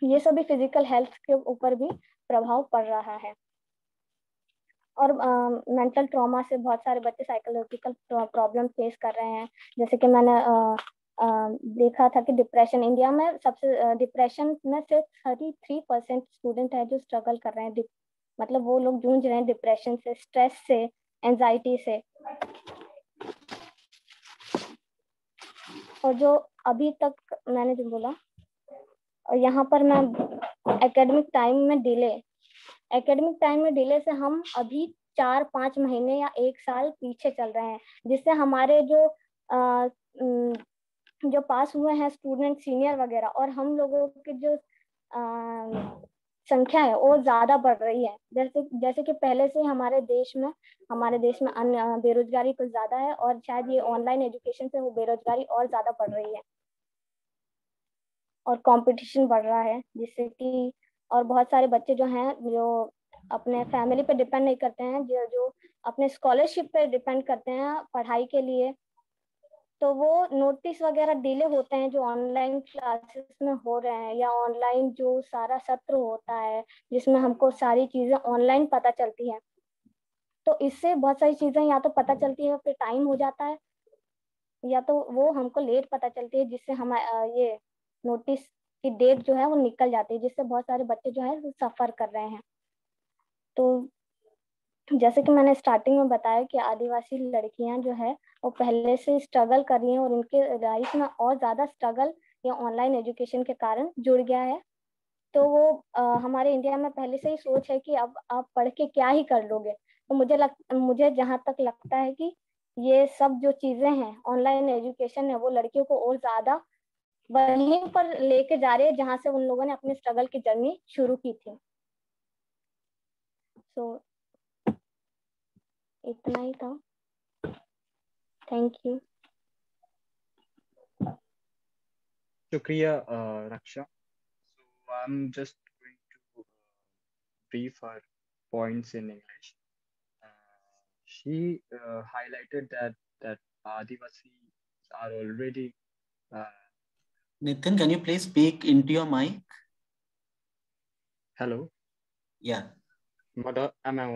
ये सभी फिजिकल हेल्थ के ऊपर भी प्रभाव पड़ रहा है। और मेंटल ट्रॉमा से बहुत सारे बच्चे साइकोलॉजिकल प्रॉब्लम फेस कर रहे हैं। जैसे कि मैंने देखा था कि डिप्रेशन इंडिया में सबसे डिप्रेशन में सिर्फ 33% स्टूडेंट है जो स्ट्रगल कर रहे हैं, मतलब वो लोग जूझ रहे हैं डिप्रेशन से, स्ट्रेस से, एंजाइटी से। और जो अभी तक मैंने जो बोला, और यहाँ पर मैं एकेडमिक टाइम में डिले से हम अभी 4-5 महीने या 1 साल पीछे चल रहे हैं, जिससे हमारे जो पास हुए हैं स्टूडेंट सीनियर वगैरह, और हम लोगों की जो संख्या है वो ज्यादा बढ़ रही है। जैसे कि पहले से हमारे देश में अन्य बेरोजगारी कुछ ज्यादा है, और शायद ये ऑनलाइन एजुकेशन से वो बेरोजगारी और ज्यादा बढ़ रही है और कंपटीशन बढ़ रहा है, जिससे कि और बहुत सारे बच्चे जो हैं जो अपने फैमिली पे डिपेंड नहीं करते हैं, जो अपने स्कॉलरशिप पे डिपेंड करते हैं पढ़ाई के लिए, तो वो नोटिस वगैरह डिले होते हैं जो ऑनलाइन क्लासेस में हो रहे हैं, या ऑनलाइन जो सारा सत्र होता है जिसमें हमको सारी चीजें ऑनलाइन पता चलती है। तो इससे बहुत सारी चीजें या तो पता चलती है फिर टाइम हो जाता है, या तो वो हमको लेट पता चलती है, जिससे हम ये नोटिस की डेट जो है वो निकल जाती है, जिससे बहुत सारे बच्चे जो है सफर कर रहे हैं। तो जैसे कि मैंने स्टार्टिंग में बताया कि आदिवासी लड़कियां जो है वो पहले से स्ट्रगल कर रही हैं, और उनके लाइफ में और ज्यादा स्ट्रगल या ऑनलाइन एजुकेशन के कारण जुड़ गया है। तो वो हमारे इंडिया में पहले से ही सोच है कि अब आप पढ़ के क्या ही कर लोगे। तो मुझे जहाँ तक लगता है कि ये सब जो चीजें हैं, ऑनलाइन एजुकेशन है, वो लड़कियों को और ज्यादा वहीं पर लेके जा रही है जहाँ से उन लोगों ने अपने स्ट्रगल की जर्नी शुरू की थी। तो इतना ही था। Thank you. शुक्रिया रक्षा। So I'm just going to brief her points in English. She highlighted that Adivasis are already. Nitin, can you please speak into your mic? Hello. Yeah. Am I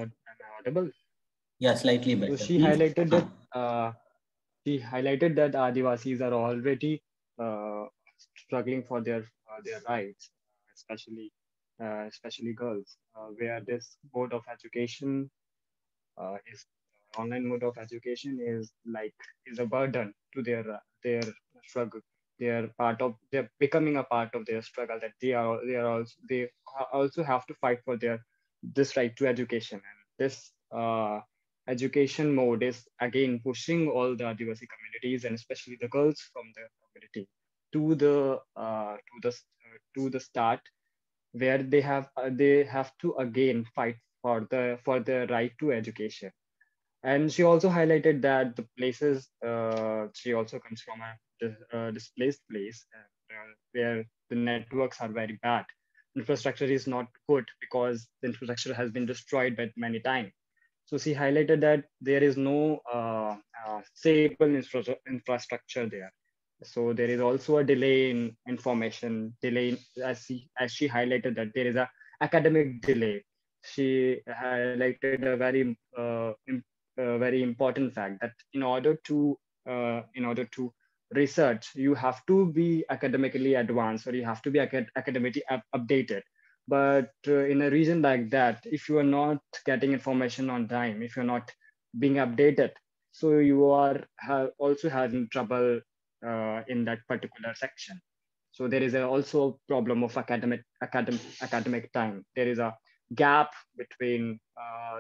audible? Yeah, slightly better. So she highlighted that Adivasis are already struggling for their rights, especially girls, where this mode of education is online mode of education is a burden to their struggle. They're becoming a part of their struggle, that they also have to fight for this right to education. And this education mode is again pushing all the Adivasi communities, and especially the girls from the community, to the start, where they have to again fight for the right to education. And she also highlighted that the places, she also comes from a displaced place, where the networks are very bad. Infrastructure is not good because the infrastructure has been destroyed by many times. So she highlighted that there is no stable infrastructure there. So there is also a delay in information, as she highlighted that there is a academic delay. She highlighted a very important fact that in order to research, you have to be academically advanced, or you have to be academically updated. But in a region like that, if you are not getting information on time, if you're not being updated, so you are also having trouble in that particular section. So there is also a problem of academic time. There is a gap between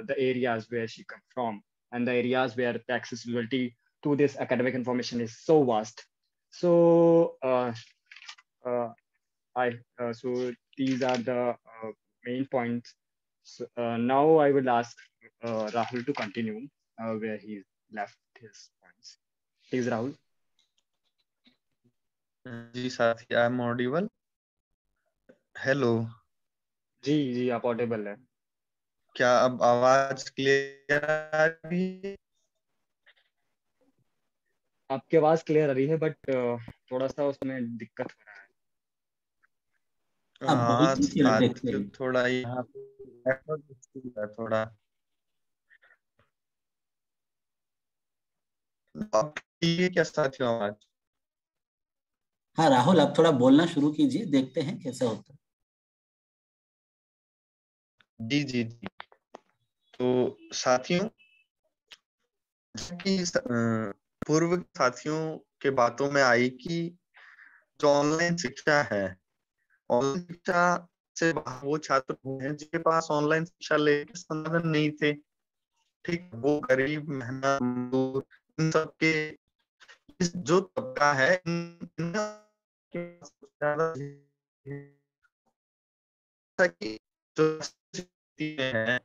the areas where she comes from and the areas where the accessibility to this academic information is so vast. So so these are the main points. So, now I will ask Rahul to continue where he left his points. Please, Rahul. जी साथी, I am audible? Hello जी आप Audible है। क्या अब आवाज clear आ रही है? आपकी आवाज क्लियर आ रही है, बट थोड़ा सा उसमें दिक्कत हो रहा है। हाँ हाँ बहुत ही देखते साथियों, हैं। थोड़ा यहाँ पे नेटवर्क इशू है थोड़ा। अब ठीक है क्या साथियों आवाज? हाँ राहुल, आप थोड़ा बोलना शुरू कीजिए, देखते हैं कैसा होता है। जी जी जी। तो साथियों, जैसे कि पूर्व साथियों के बातों में आई कि जो ऑनलाइन शिक्षा है, ऑनलाइन शिक्षा से वो छात्र हैं जिनके पास ऑनलाइन शिक्षा लेने के संसाधन नहीं थे। ठीक, वो गरीब, मेहनत मजदूर, इन सबके इस जो तबका है के सबसे ज्यादा कि जो स्थिति है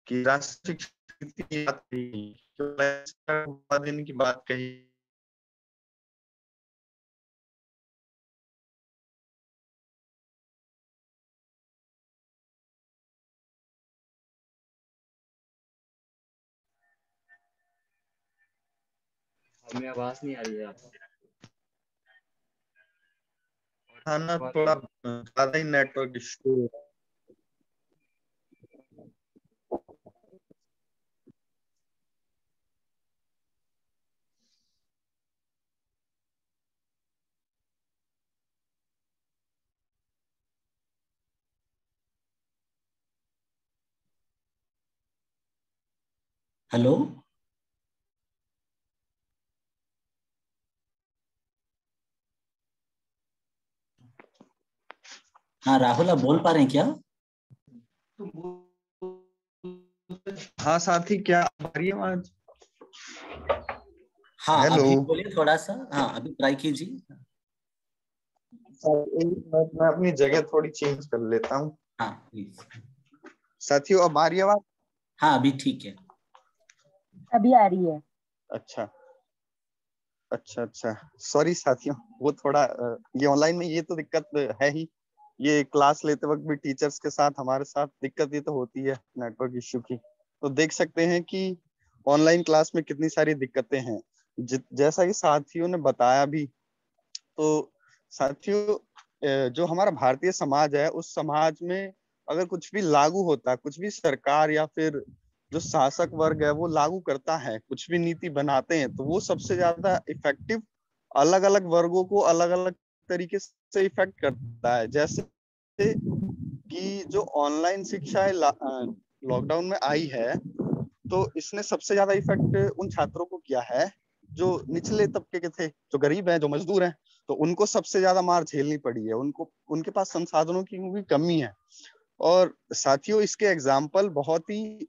कि राष्ट्रीय शिक्षा नीति की बात कही, जो शिक्षा को बढ़ावा देने की बात कही। हमें आवाज नहीं आ रही है आपकी। हाँ ना, थोड़ा ज्यादा ही नेटवर्क इशू। हेलो। हाँ राहुल, आप बोल पा रहे हैं क्या? हाँ साथी, क्या आ रही है आवाज? हाँ हेलो। अभी बोलिए थोड़ा सा, हाँ अभी ट्राई कीजिए। एक मिनट, मैं अपनी जगह थोड़ी चेंज कर लेता हूँ। हाँ प्लीज। साथियों, अब आ रही है आवाज? हाँ अभी ठीक है। अभी आ रही है। अच्छा अच्छा अच्छा, सॉरी साथियों, वो थोड़ा ये ऑनलाइन में ये तो दिक्कत है ही। ये क्लास लेते वक्त भी टीचर्स के साथ हमारे साथ दिक्कत ये तो होती है नेटवर्क इश्यू की। तो देख सकते हैं कि ऑनलाइन क्लास में कितनी सारी दिक्कतें हैं। जैसा कि साथियों ने बताया भी, तो साथियों जो हमारा भारतीय समाज है, उस समाज में अगर कुछ भी लागू होता है, कुछ भी सरकार या फिर जो शासक वर्ग है वो लागू करता है, कुछ भी नीति बनाते हैं, तो वो सबसे ज्यादा इफेक्टिव अलग अलग वर्गों को अलग अलग तरीके से इफेक्ट करता है। जैसे कि जो ऑनलाइन शिक्षा लॉकडाउन में आई है, तो इसने सबसे ज्यादा इफेक्ट उन छात्रों को किया है जो निचले तबके के थे, जो गरीब हैं, जो मजदूर हैं। तो उनको सबसे ज्यादा मार झेलनी पड़ी है, उनको उनके पास संसाधनों की भी कमी है। और साथियों, इसके एग्जाम्पल बहुत ही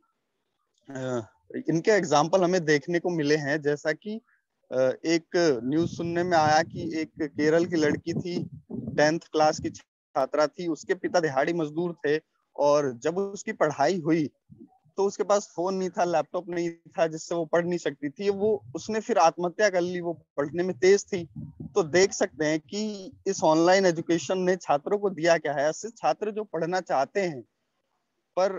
इनके एग्जाम्पल हमें देखने को मिले हैं। जैसा कि एक न्यूज सुनने में आया कि एक केरल की लड़की थी, 10th क्लास की छात्रा थी, उसके पिता दिहाड़ी मजदूर थे, और जब उसकी पढ़ाई हुई तो उसके पास फोन नहीं था, लैपटॉप नहीं था, जिससे वो पढ़ नहीं सकती थी। वो उसने फिर आत्महत्या कर ली, वो पढ़ने में तेज थी। तो देख सकते हैं कि इस ऑनलाइन एजुकेशन ने छात्रों को दिया क्या है। ऐसे छात्र जो पढ़ना चाहते हैं पर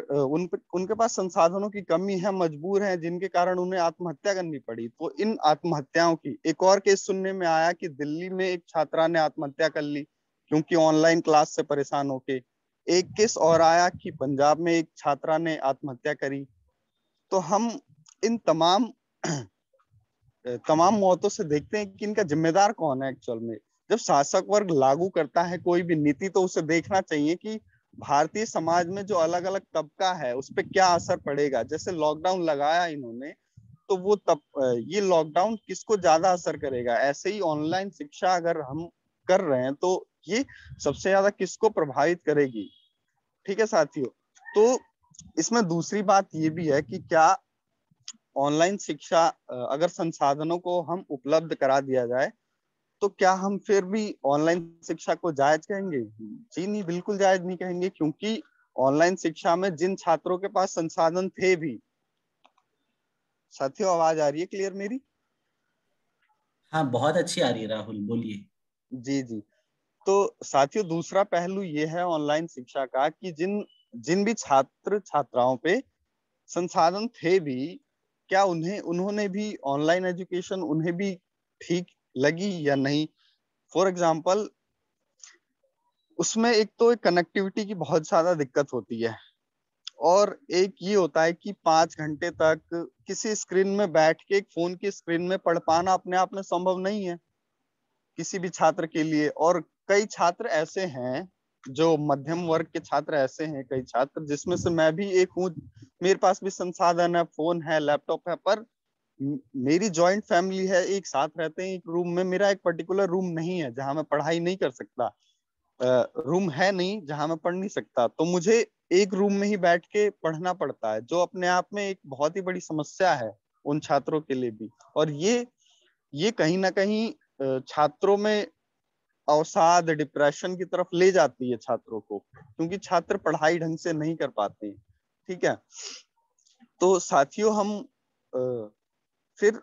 उनके पास संसाधनों की कमी है, मजबूर हैं, जिनके कारण उन्हें आत्महत्या करनी पड़ी। तो इन आत्महत्याओं की एक और केस सुनने में आया कि दिल्ली में एक छात्रा ने आत्महत्या कर ली क्योंकि ऑनलाइन क्लास से परेशान होके। एक केस और आया कि पंजाब में एक छात्रा ने आत्महत्या करी। तो हम इन तमाम मौतों से देखते हैं कि इनका जिम्मेदार कौन है एक्चुअल में। जब शासक वर्ग लागू करता है कोई भी नीति, तो उसे देखना चाहिए कि भारतीय समाज में जो अलग अलग तबका है उस पर क्या असर पड़ेगा। जैसे लॉकडाउन लगाया इन्होंने, तो वो तब ये लॉकडाउन किसको ज्यादा असर करेगा। ऐसे ही ऑनलाइन शिक्षा अगर हम कर रहे हैं तो ये सबसे ज्यादा किसको प्रभावित करेगी। ठीक है साथियों। तो इसमें दूसरी बात ये भी है कि क्या ऑनलाइन शिक्षा अगर संसाधनों को हम उपलब्ध करा दिया जाए, तो क्या हम फिर भी ऑनलाइन शिक्षा को जायज कहेंगे? जी नहीं, बिल्कुल जायज नहीं कहेंगे, क्योंकि ऑनलाइन शिक्षा में जिन छात्रों के पास संसाधन थे भी। साथियों, आवाज आ रही है क्लियर मेरी? हाँ बहुत अच्छी आ रही है राहुल, बोलिए। जी जी। तो साथियों, दूसरा पहलू ये है ऑनलाइन शिक्षा का कि जिन जिन भी छात्र छात्राओं पे संसाधन थे भी, क्या उन्होंने भी ऑनलाइन एजुकेशन उन्हें भी ठीक लगी या नहीं। फॉर एग्जाम्पल, उसमें एक तो एक कनेक्टिविटी की बहुत ज्यादा दिक्कत होती है, और एक ये होता है कि 5 घंटे तक किसी स्क्रीन में बैठ के, एक फोन की स्क्रीन में पढ़ पाना अपने आप में संभव नहीं है किसी भी छात्र के लिए। और कई छात्र ऐसे हैं, जो मध्यम वर्ग के छात्र ऐसे हैं, कई छात्र जिसमें से मैं भी एक हूँ, मेरे पास भी संसाधन है, फोन है, लैपटॉप है, पर मेरी जॉइंट फैमिली है, एक साथ रहते हैं एक रूम में। मेरा एक पर्टिकुलर रूम नहीं है जहां मैं पढ़ाई नहीं कर सकता, रूम है नहीं जहां मैं पढ़ नहीं सकता, तो मुझे एक रूम में ही बैठ के पढ़ना पड़ता है, जो अपने आप में एक बहुत ही बड़ी समस्या है उन छात्रों के लिए भी। और ये कहीं ना कहीं छात्रों में अवसाद, डिप्रेशन की तरफ ले जाती है छात्रों को, क्योंकि छात्र पढ़ाई ढंग से नहीं कर पाते हैं। ठीक है, तो साथियों हम फिर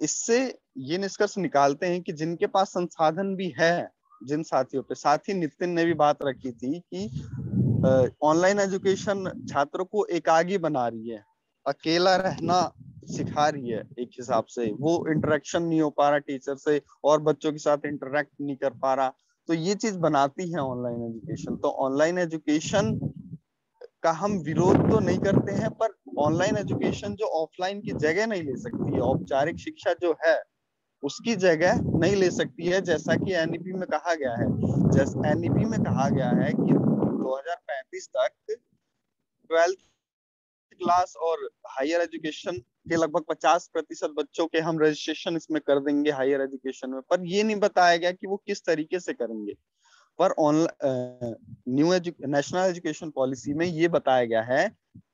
इससे ये निष्कर्ष निकालते हैं कि जिनके पास संसाधन भी है, जिन साथियों पे, साथ ही नितिन ने भी बात रखी थी कि ऑनलाइन एजुकेशन छात्रों को एकाकी बना रही है, अकेला रहना सिखा रही है। एक हिसाब से वो इंटरेक्शन नहीं हो पा रहा टीचर से, और बच्चों के साथ इंटरेक्ट नहीं कर पा रहा, तो ये चीज बनाती है ऑनलाइन एजुकेशन। तो ऑनलाइन एजुकेशन का हम विरोध तो नहीं करते हैं, पर ऑनलाइन एजुकेशन जो ऑफलाइन की जगह नहीं ले सकती है, औपचारिक शिक्षा जो है उसकी जगह नहीं ले सकती है, जैसा कि एनईपी में कहा गया है। जैसे एनईपी में कहा गया है कि 2035 तक 12th क्लास और हायर एजुकेशन के लगभग 50% बच्चों के हम रजिस्ट्रेशन इसमें कर देंगे हायर एजुकेशन में, पर ये नहीं बताया गया कि वो किस तरीके से करेंगे। पर न्यू नेशनल एजुकेशन पॉलिसी में ये बताया गया है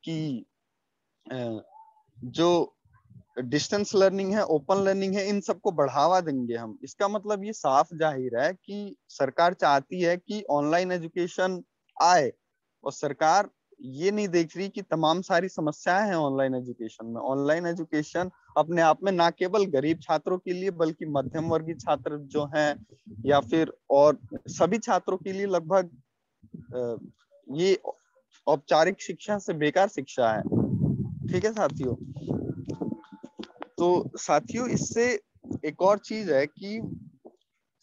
कि जो डिस्टेंस लर्निंग है, ओपन लर्निंग है, इन सबको बढ़ावा देंगे हम। इसका मतलब ये साफ जाहिर है कि सरकार चाहती है कि ऑनलाइन एजुकेशन आए, और सरकार ये नहीं देख रही कि तमाम सारी समस्याएं हैं ऑनलाइन एजुकेशन में। ऑनलाइन एजुकेशन अपने आप में ना केवल गरीब छात्रों के लिए, बल्कि मध्यम वर्गीय छात्र जो हैं, या फिर और सभी छात्रों के लिए लगभग ये औपचारिक शिक्षा से बेकार शिक्षा है। ठीक है साथियों, तो साथियों इससे एक और चीज है कि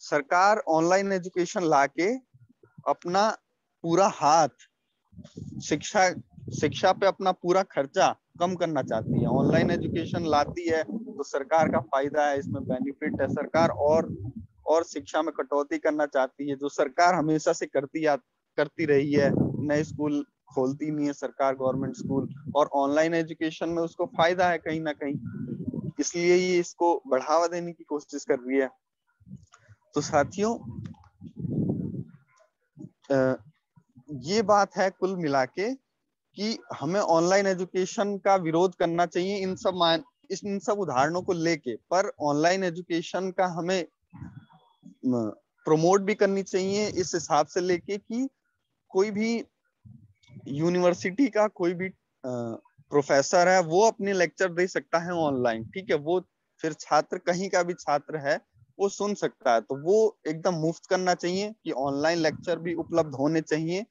सरकार ऑनलाइन एजुकेशन लाके अपना पूरा हाथ शिक्षा पे अपना पूरा खर्चा कम करना चाहती है। ऑनलाइन एजुकेशन लाती है तो सरकार का फायदा है, इसमें बेनिफिट है। सरकार और शिक्षा में कटौती करना चाहती है, जो सरकार हमेशा से करती रही है। नए स्कूल खोलती नहीं है सरकार, गवर्नमेंट स्कूल, और ऑनलाइन एजुकेशन में उसको फायदा है कहीं ना कहीं, इसलिए ये इसको बढ़ावा देने की कोशिश कर रही है। तो साथियों ये बात है कुल मिला के कि हमें ऑनलाइन एजुकेशन का विरोध करना चाहिए इन सब उदाहरणों को लेके, पर ऑनलाइन एजुकेशन का हमें प्रमोट भी करनी चाहिए इस हिसाब से लेके कि कोई भी यूनिवर्सिटी का कोई भी प्रोफेसर है, वो अपने लेक्चर दे सकता है ऑनलाइन। ठीक है, वो फिर छात्र कहीं का भी छात्र है वो सुन सकता है, तो वो एकदम मुफ्त करना चाहिए कि ऑनलाइन लेक्चर भी उपलब्ध होने चाहिए।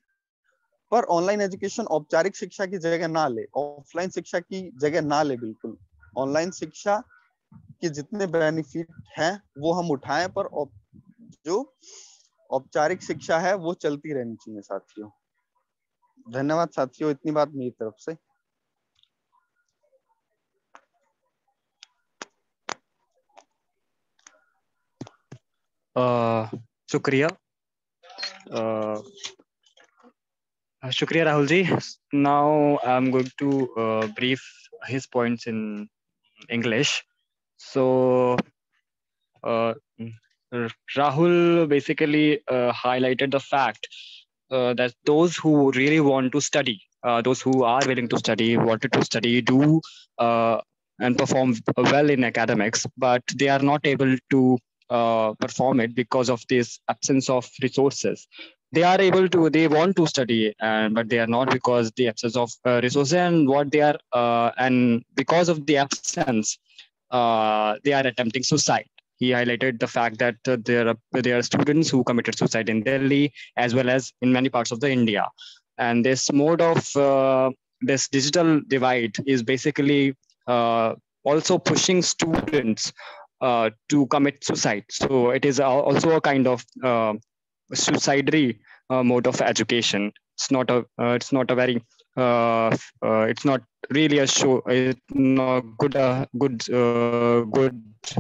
पर ऑनलाइन एजुकेशन औपचारिक शिक्षा की जगह ना ले, ऑफलाइन शिक्षा की जगह ना ले बिल्कुल। ऑनलाइन शिक्षा के जितने बेनिफिट हैं वो हम उठाएं, पर जो औपचारिक शिक्षा है वो चलती रहनी चाहिए साथियों। धन्यवाद साथियों, इतनी बात मेरी तरफ से। शुक्रिया शुक्रिया Rahul ji. Now I'm going to brief his points in English. So Rahul basically highlighted the fact that those who really want to study, those who are willing to study, wanted to study, do and perform well in academics, but they are not able to perform it because of this absence of resources. They are able to, they want to study, but they are not because the absence of resources, and what they are, and because of the absence, they are attempting suicide. He highlighted the fact that there are students who committed suicide in Delhi as well as in many parts of the India. And this mode of this digital divide is basically also pushing students to commit suicide. So it is also a kind of suicidary mode of education. It's not a very it's not really a show. It's not good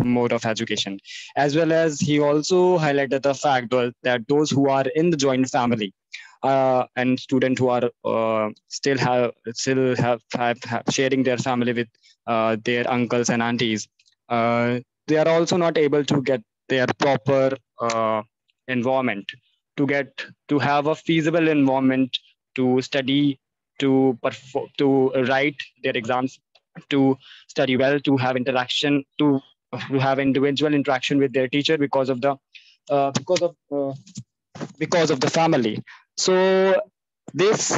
mode of education. As well as he also highlighted the fact that those who are in the joint family and students who are still have sharing their family with their uncles and aunties, they are also not able to get their proper environment to have a feasible environment to study, to write their exams, to study well, to have interaction, to have individual interaction with their teacher because of the family. So this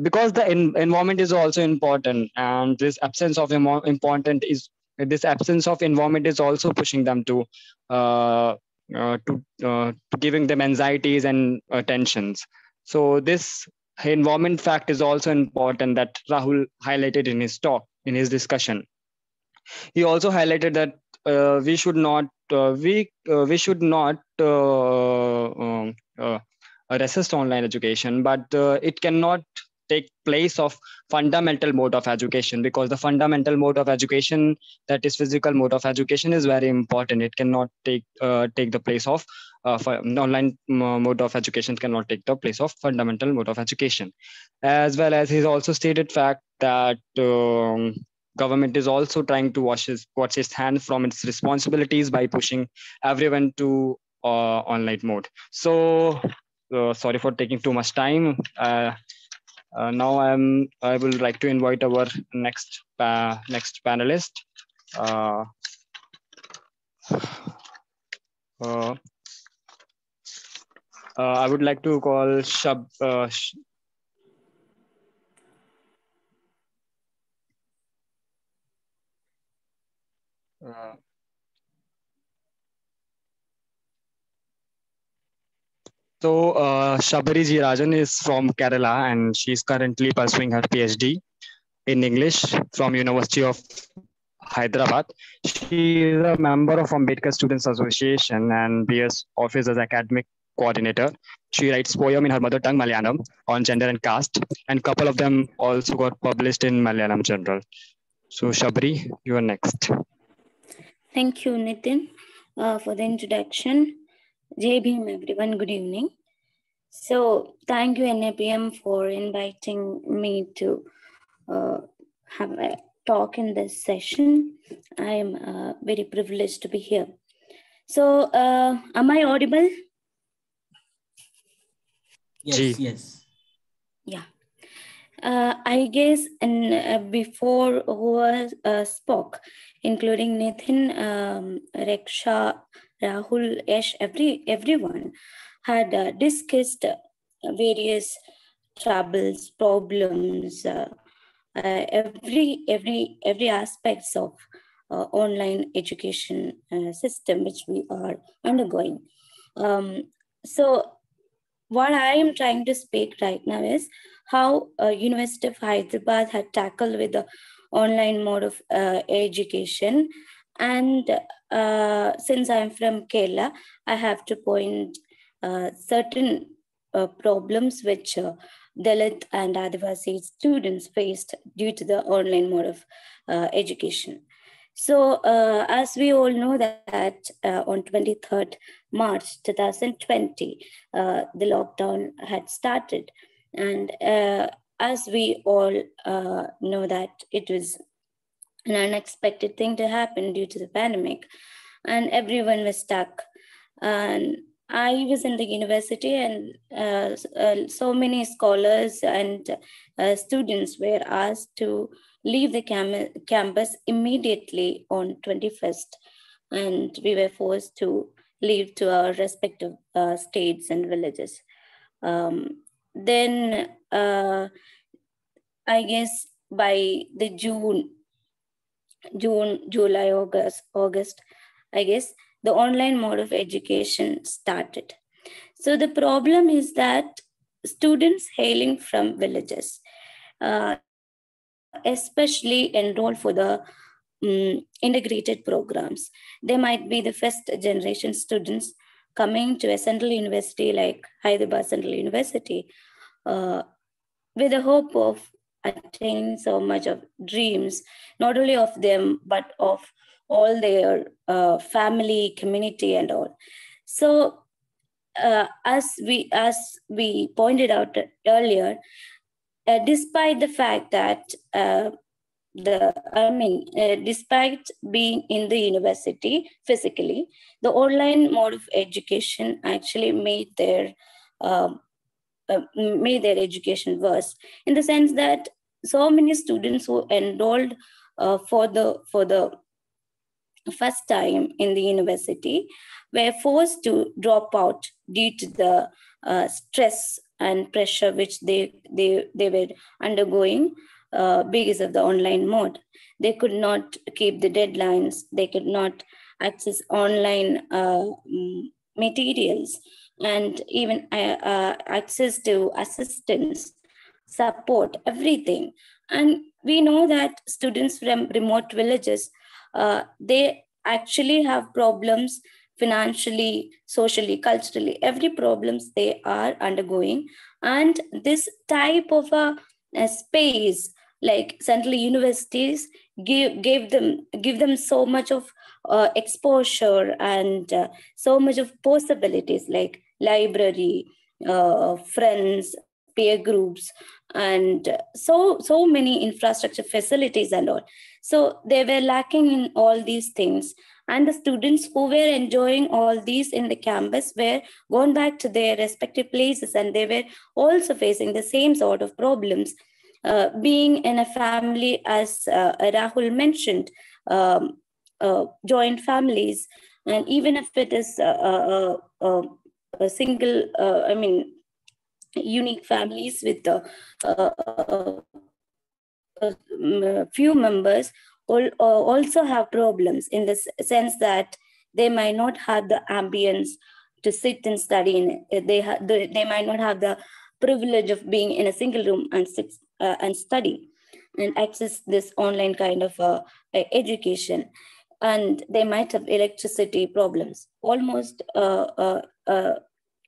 because the environment is also important, and this absence of environment is also pushing them to giving them anxieties and tensions. So this environment fact is also important that Rahul highlighted in his talk, in his discussion. He also highlighted that we should not resist online education, but it cannot take place of fundamental mode of education, because the fundamental mode of education, that is physical mode of education, is very important. It cannot take the place of online mode of education cannot take the place of fundamental mode of education. As well as he's also stated fact that government is also trying to wash its hands from its responsibilities by pushing everyone to online mode. So sorry for taking too much time. Now I will like to invite our next panelist. I would like to call Shabari G. Rajan is from Kerala, and she's currently pursuing her PhD in English from University of Hyderabad. She is a member of Ambedkar Students Association and BS Office as academic coordinator. She writes poem in her mother tongue Malayalam on gender and caste, and a couple of them also got published in Malayalam Journal. So Shabari, you are next. Thank you, Nitin, for the introduction. Jai Bhim, everyone. Good evening. So thank you, NAPM, for inviting me to have a talk in this session. I am very privileged to be here. So am I audible? Yes. Yeah. I guess before who spoke, including Nitin, Reksha, Rahul, Yash, everyone had discussed various troubles, problems, every aspects of online education system which we are undergoing. So what I am trying to speak right now is how University of Hyderabad had tackled with the online mode of education. And since I'm from Kerala, I have to point certain problems which Dalit and Adivasi students faced due to the online mode of education. So as we all know that on 23rd March 2020, the lockdown had started. And as we all know that it was an unexpected thing to happen due to the pandemic, and everyone was stuck. And I was in the university, and so many scholars and students were asked to leave the campus immediately on 21st. And we were forced to leave to our respective states and villages. Then I guess by the June, July, August, I guess the online mode of education started. So the problem is that students hailing from villages, especially enroll for the integrated programs. They might be the first generation students coming to a central university like Hyderabad Central University with the hope of attaining so much of dreams, not only of them, but of all their family, community, and all. So as we pointed out earlier, despite the fact that despite being in the university physically, the online mode of education actually made their education worse, in the sense that so many students who enrolled for the first time in the university were forced to drop out due to the stress and pressure which they were undergoing because of the online mode. They could not keep the deadlines. They could not access online materials, and even access to assistance, support, everything. And we know that students from remote villages, they actually have problems financially, socially, culturally, every problems they are undergoing. And this type of a space like central universities give them so much of exposure and so much of possibilities, like library, friends, peer groups, and so many infrastructure facilities and all. So they were lacking in all these things, and the students who were enjoying all these in the campus were gone back to their respective places, and they were also facing the same sort of problems. Being in a family, as Rahul mentioned, joint families, and even if it is a single, unique families with few members, also have problems, in the sense that they might not have the ambience to sit and study in it. They might not have the privilege of being in a single room and sit and study and access this online kind of education. And they might have electricity problems. Almost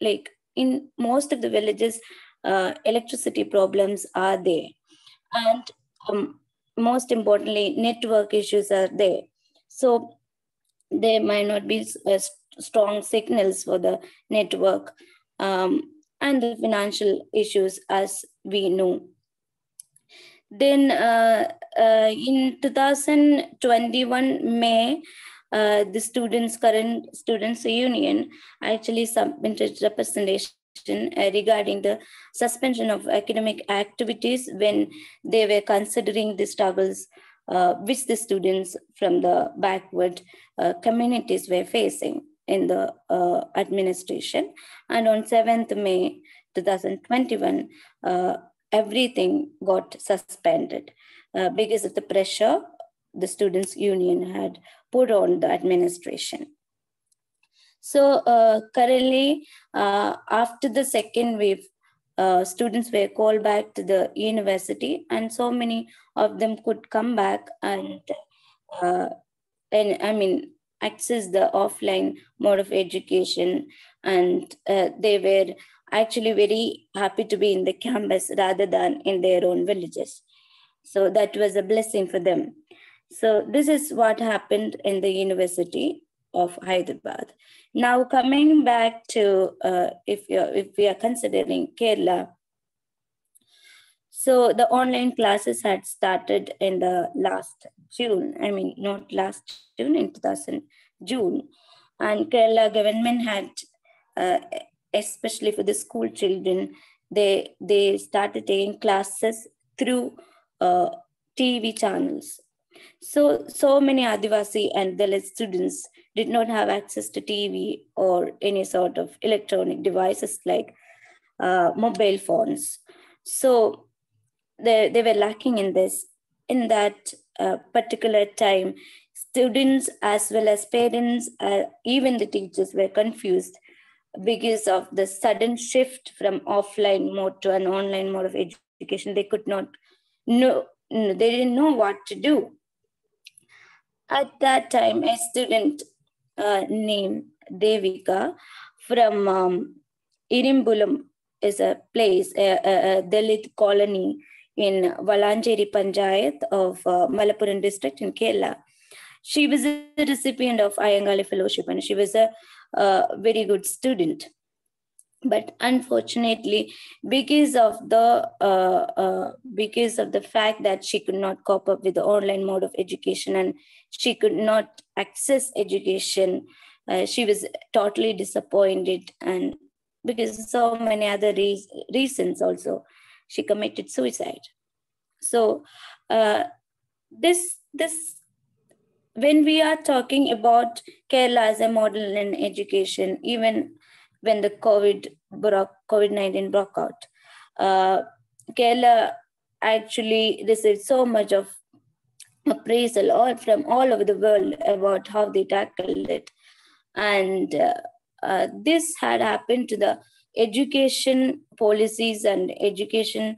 like in most of the villages, electricity problems are there. And most importantly, network issues are there. So there might not be strong signals for the network, and the financial issues, as we know. Then in 2021 May, the current students union actually submitted representation regarding the suspension of academic activities when they were considering the struggles which the students from the backward communities were facing in the administration. And on 7th May 2021, everything got suspended because of the pressure the students union had put on the administration. So currently, after the second wave, students were called back to the university, and so many of them could come back and access the offline mode of education. And they were actually very happy to be in the campus rather than in their own villages. So that was a blessing for them. So this is what happened in the University of Hyderabad. Now coming back to if we are considering Kerala, so the online classes had started in the last June. Not last June, in 2000 June, and Kerala government had, especially for the school children, they started taking classes through TV channels. So many Adivasi and Dalit students did not have access to TV or any sort of electronic devices like mobile phones. So they were lacking in this. In that particular time, students as well as parents, even the teachers, were confused because of the sudden shift from offline mode to an online mode of education. They could not know, they didn't know what to do. At that time, a student named Devika from Irimbulam is a place, a Dalit colony in Valancheri Panchayat of Malappuram district in Kerala. She was a recipient of Iyengar Fellowship and she was a very good student. But unfortunately, because of the fact that she could not cope up with the online mode of education and she could not access education, she was totally disappointed, and because of so many other reasons also, she committed suicide. So this when we are talking about Kerala as a model in education, even when the COVID-19 broke out, Kerala actually received so much of appraisal from all over the world about how they tackled it. And this had happened to the education policies and education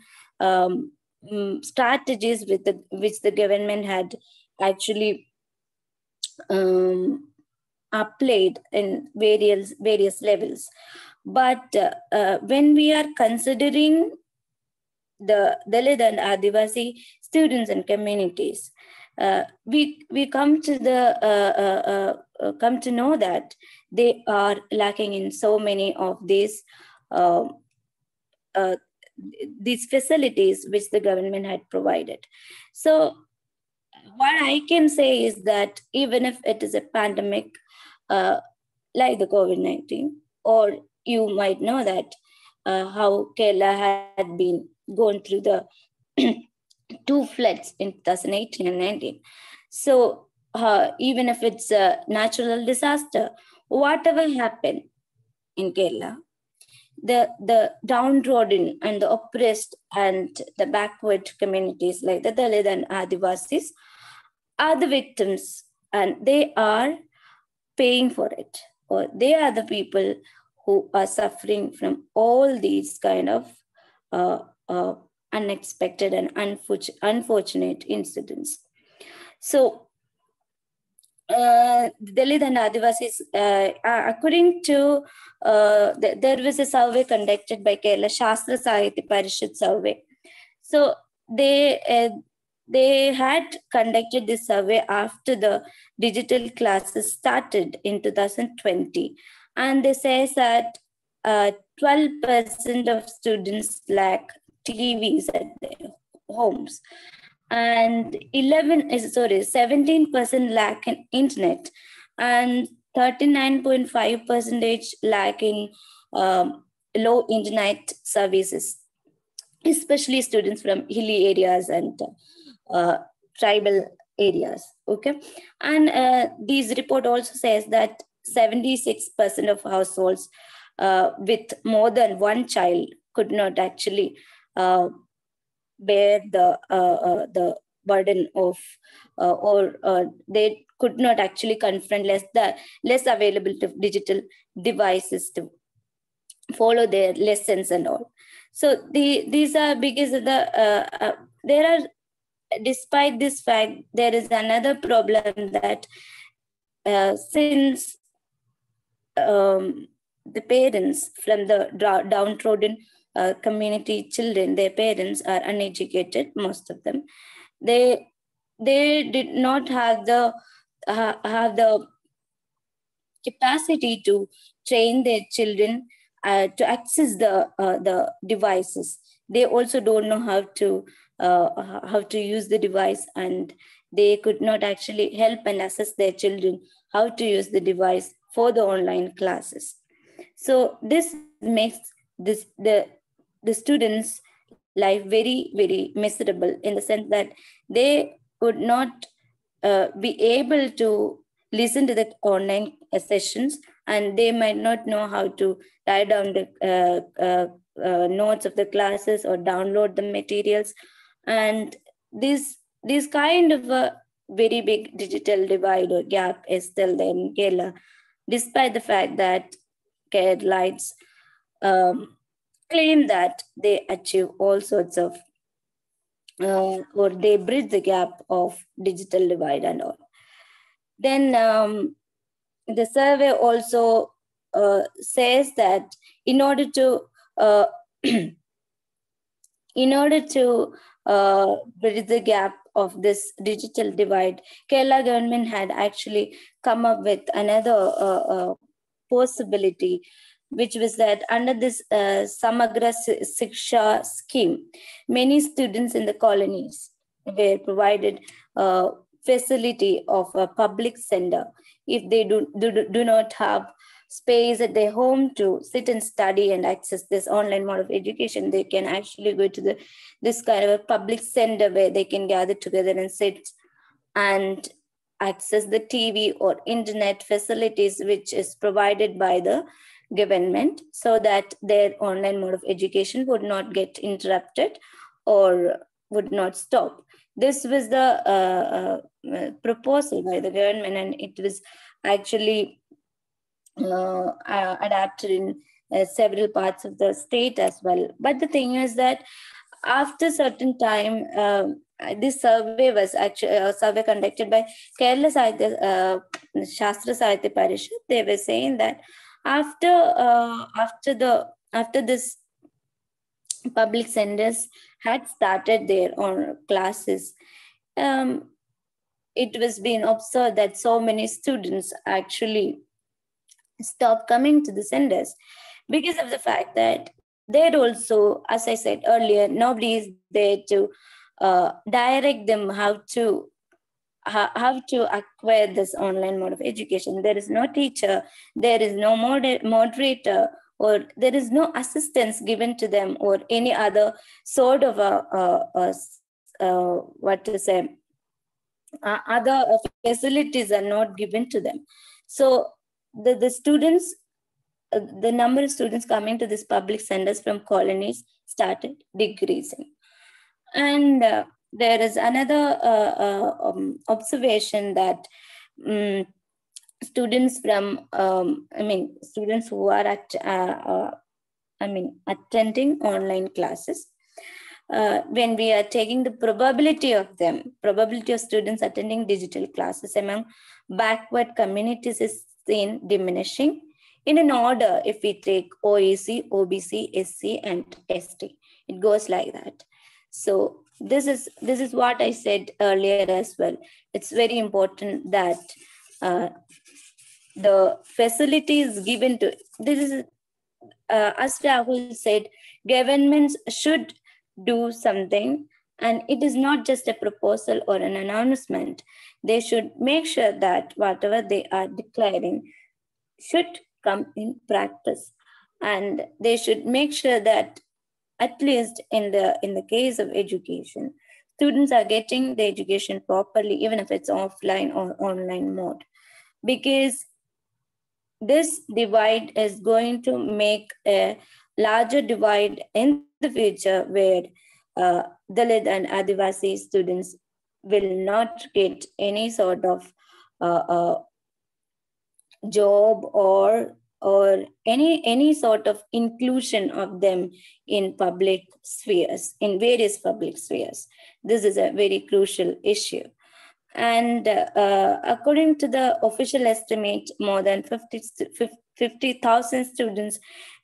strategies which the government had actually applied in various levels. But when we are considering the Dalit and Adivasi students and communities, we come to know that they are lacking in so many of these facilities which the government had provided. So what I can say is that even if it is a pandemic like the COVID-19, or you might know that how Kerala had been going through the 2 floods in 2018 and 19. So even if it's a natural disaster, whatever happened in Kerala, the downtrodden and the oppressed and the backward communities like the Dalit and Adivasis are the victims, and they are paying for it, or they are the people who are suffering from all these kind of unexpected and unfortunate incidents. So Dalit and Adivasis, according to, there was a survey conducted by Kerala Shastra Sahitya Parishad survey. So they had conducted this survey after the digital classes started in 2020. And they say that 12% of students lack TVs at their homes. And 17% lack in internet, and 39.5% lack in low internet services, especially students from hilly areas and tribal areas. Okay, and this report also says that 76% of households with more than one child could not actually bear the burden of or they could not actually confront less availability of digital devices to follow their lessons and all. So these are because of the there are, despite this fact, there is another problem that since the parents from the downtrodden community children, their parents are uneducated, most of them, they did not have the capacity to train their children to access the devices. They also don't know how to use the device, and they could not actually help and assist their children how to use the device for the online classes. So this makes the students' life very, very miserable, in the sense that they would not be able to listen to the online sessions, and they might not know how to write down the notes of the classes or download the materials. And this kind of a very big digital divide or gap is still there in Kerala, despite the fact that Keralites claim that they achieve all sorts of or they bridge the gap of digital divide and all. Then the survey also says that in order to bridge the gap of this digital divide, Kerala government had actually come up with another possibility, which was that under this Samagra Shiksha scheme, many students in the colonies were provided facility of a public center. If they do not have space at their home to sit and study and access this online mode of education, they can actually go to this kind of a public center where they can gather together and sit and access the TV or internet facilities which is provided by the government, so that their online mode of education would not get interrupted or would not stop. This was the proposal by the government, and it was actually adapted in several parts of the state as well. But the thing is that after certain time, this survey was actually a survey conducted by Kerala Shastra Sahitya Parishad. They were saying that after this public centers had started their own classes, it was being observed that so many students actually stopped coming to the centers because of the fact that there also, as I said earlier, nobody is there to direct them how to acquire this online mode of education. There is no teacher, there is no moderator, or there is no assistance given to them, or any other sort of other facilities are not given to them. So the students, the number of students coming to these public centers from colonies started decreasing. And there is another observation that students from, students who are attending online classes, when we are taking the probability of students attending digital classes among backward communities is seen diminishing in an order. If we take OEC, OBC, SC, and ST, it goes like that. So this is what I said earlier as well. It's very important that the facilities given to this is, as Rahul said, governments should do something, and it is not just a proposal or an announcement. They should make sure that whatever they are declaring should come in practice, and they should make sure that at least in the case of education, students are getting the education properly, even if it's offline or online mode, because this divide is going to make a larger divide in the future, where Dalit and Adivasi students will not get any sort of job or any sort of inclusion of them in public spheres, in various public spheres. This is a very crucial issue. And according to the official estimate, more than 50,000 students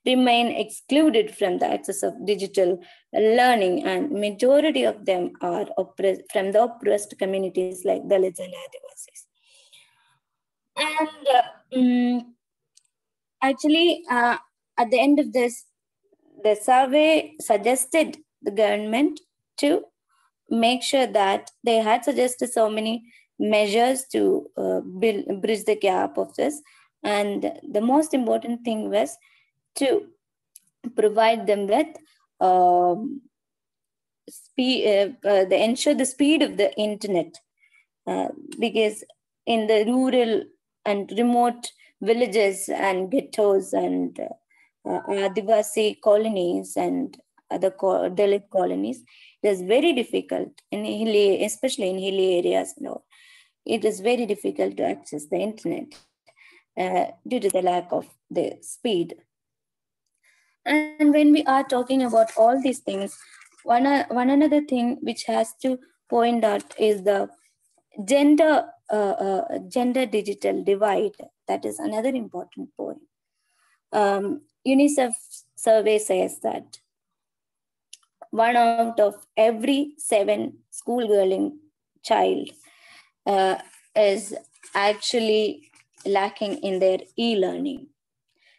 remain excluded from the access of digital learning, and majority of them are from the oppressed communities like Dalits and Adivasis. And actually, at the end of this, the survey suggested the government to make sure that they had suggested so many measures to bridge the gap of this. And the most important thing was to provide them with ensure the speed of the internet, because in the rural and remote villages and ghettos and Adivasi colonies and other Dalit colonies, it is very difficult, especially in hilly areas. It is very difficult to access the internet due to the lack of the speed. And when we are talking about all these things, one another thing which has to point out is the gender digital divide. That is another important point. UNICEF survey says that 1 out of every 7 school-going child is actually lacking in their e-learning,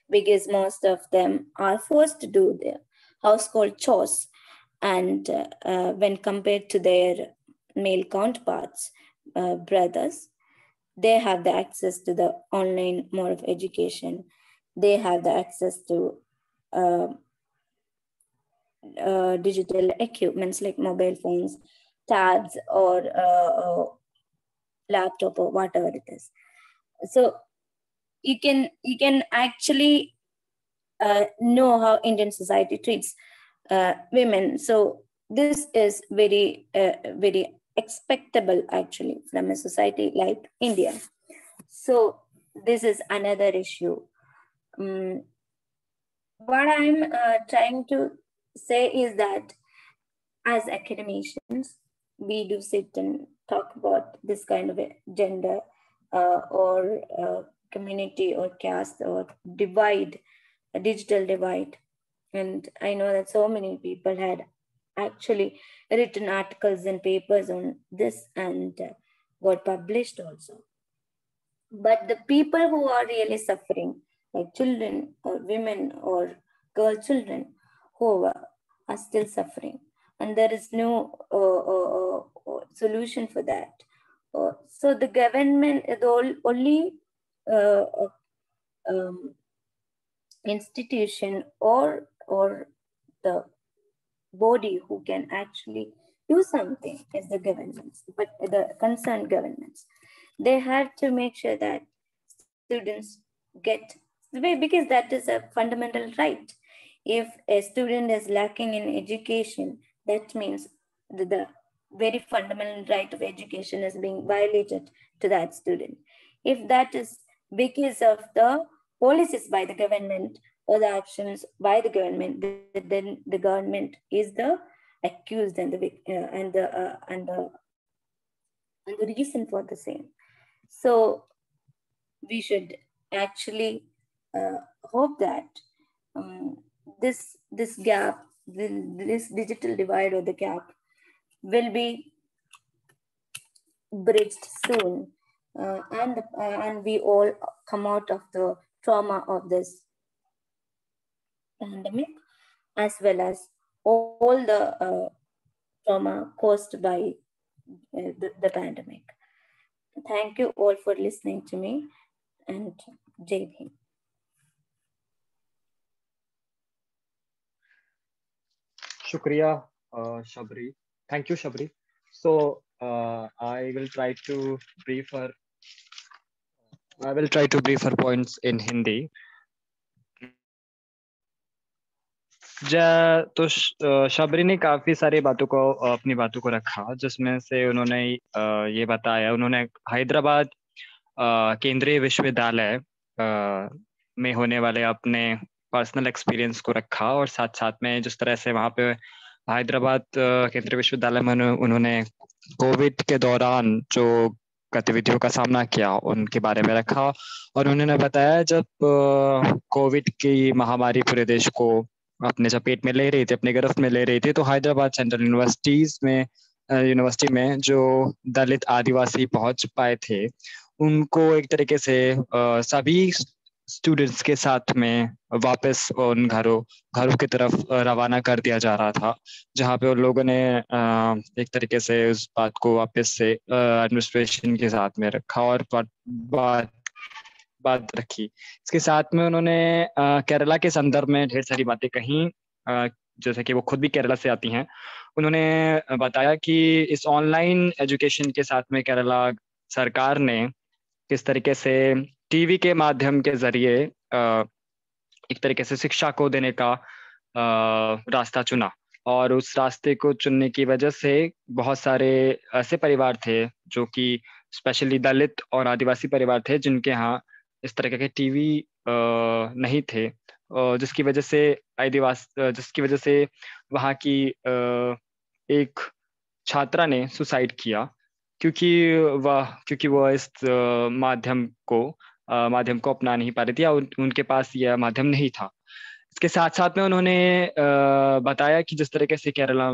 because most of them are forced to do their household chores, and when compared to their male counterparts, brothers, they have the access to the online mode of education. They have the access to digital equipments like mobile phones, tabs, or laptop, or whatever it is. So you can actually know how Indian society treats women. So this is very very expectable actually from a society like India. So this is another issue. What I'm trying to say is that as academicians, we do sit and talk about this kind of a gender or community or caste or divide, a digital divide. And I know that so many people had actually written articles and papers on this and got published also. But the people who are really suffering, like children or women or girl children, who are still suffering, and there is no solution for that. So the government is the only institution or the body who can actually do something is the governments, but the concerned governments. They have to make sure that students get, because that is a fundamental right. If a student is lacking in education, that means the very fundamental right of education is being violated to that student. If that is because of the policies by the government or the actions by the government, then the government is the accused and the reason for the same. So we should actually hope that this gap, this digital divide or the gap, will be bridged soon, and we all come out of the trauma of this pandemic, as well as all the trauma caused by the pandemic. Thank you all for listening to me, and Jai Hind. Shukriya, Shabri. Thank you, Shabri. So I will try to brief her points in Hindi. तो शबरी ने काफी सारी अपनी बातों को रखा, जिसमें से उन्होंने ये बताया, उन्होंने हैदराबाद केंद्रीय विश्वविद्यालय में होने वाले अपने पर्सनल एक्सपीरियंस को रखा, और साथ साथ में जिस तरह से वहाँ पे हैदराबाद केंद्रीय विश्वविद्यालय में उन्होंने कोविड के दौरान जो गतिविधियों का सामना किया उनके बारे में रखा। और उन्होंने बताया जब कोविड की महामारी पूरे देश को अपने चपेट में ले रही थी, अपने गिरफ्त में ले रही थी, तो हैदराबाद सेंट्रल यूनिवर्सिटी में जो दलित आदिवासी पहुंच पाए थे, उनको एक तरीके से सभी स्टूडेंट्स के साथ में वापस उन घरों की तरफ रवाना कर दिया जा रहा था, जहाँ पे उन लोगों ने एक तरीके से उस बात को वापस से एडमिनिस्ट्रेशन के साथ में रखा और बात रखी। इसके साथ में उन्होंने केरला के संदर्भ में ढेर सारी बातें कही, जैसे कि वो खुद भी केरला से आती हैं। उन्होंने बताया कि इस ऑनलाइन एजुकेशन के साथ में केरला सरकार ने किस तरीके से टीवी के माध्यम के जरिए एक तरीके से शिक्षा को देने का रास्ता चुना, और उस रास्ते को चुनने की वजह से बहुत सारे ऐसे परिवार थे जो कि स्पेशली दलित और आदिवासी परिवार थे, जिनके यहाँ इस तरह के टीवी नहीं थे, जिसकी वजह से वहाँ की एक छात्रा ने सुसाइड किया, क्योंकि वह इस माध्यम को माध्यम को अपना नहीं पा रही थी या उनके पास यह माध्यम नहीं था। इसके साथ साथ में उन्होंने बताया कि जिस तरीके से केरला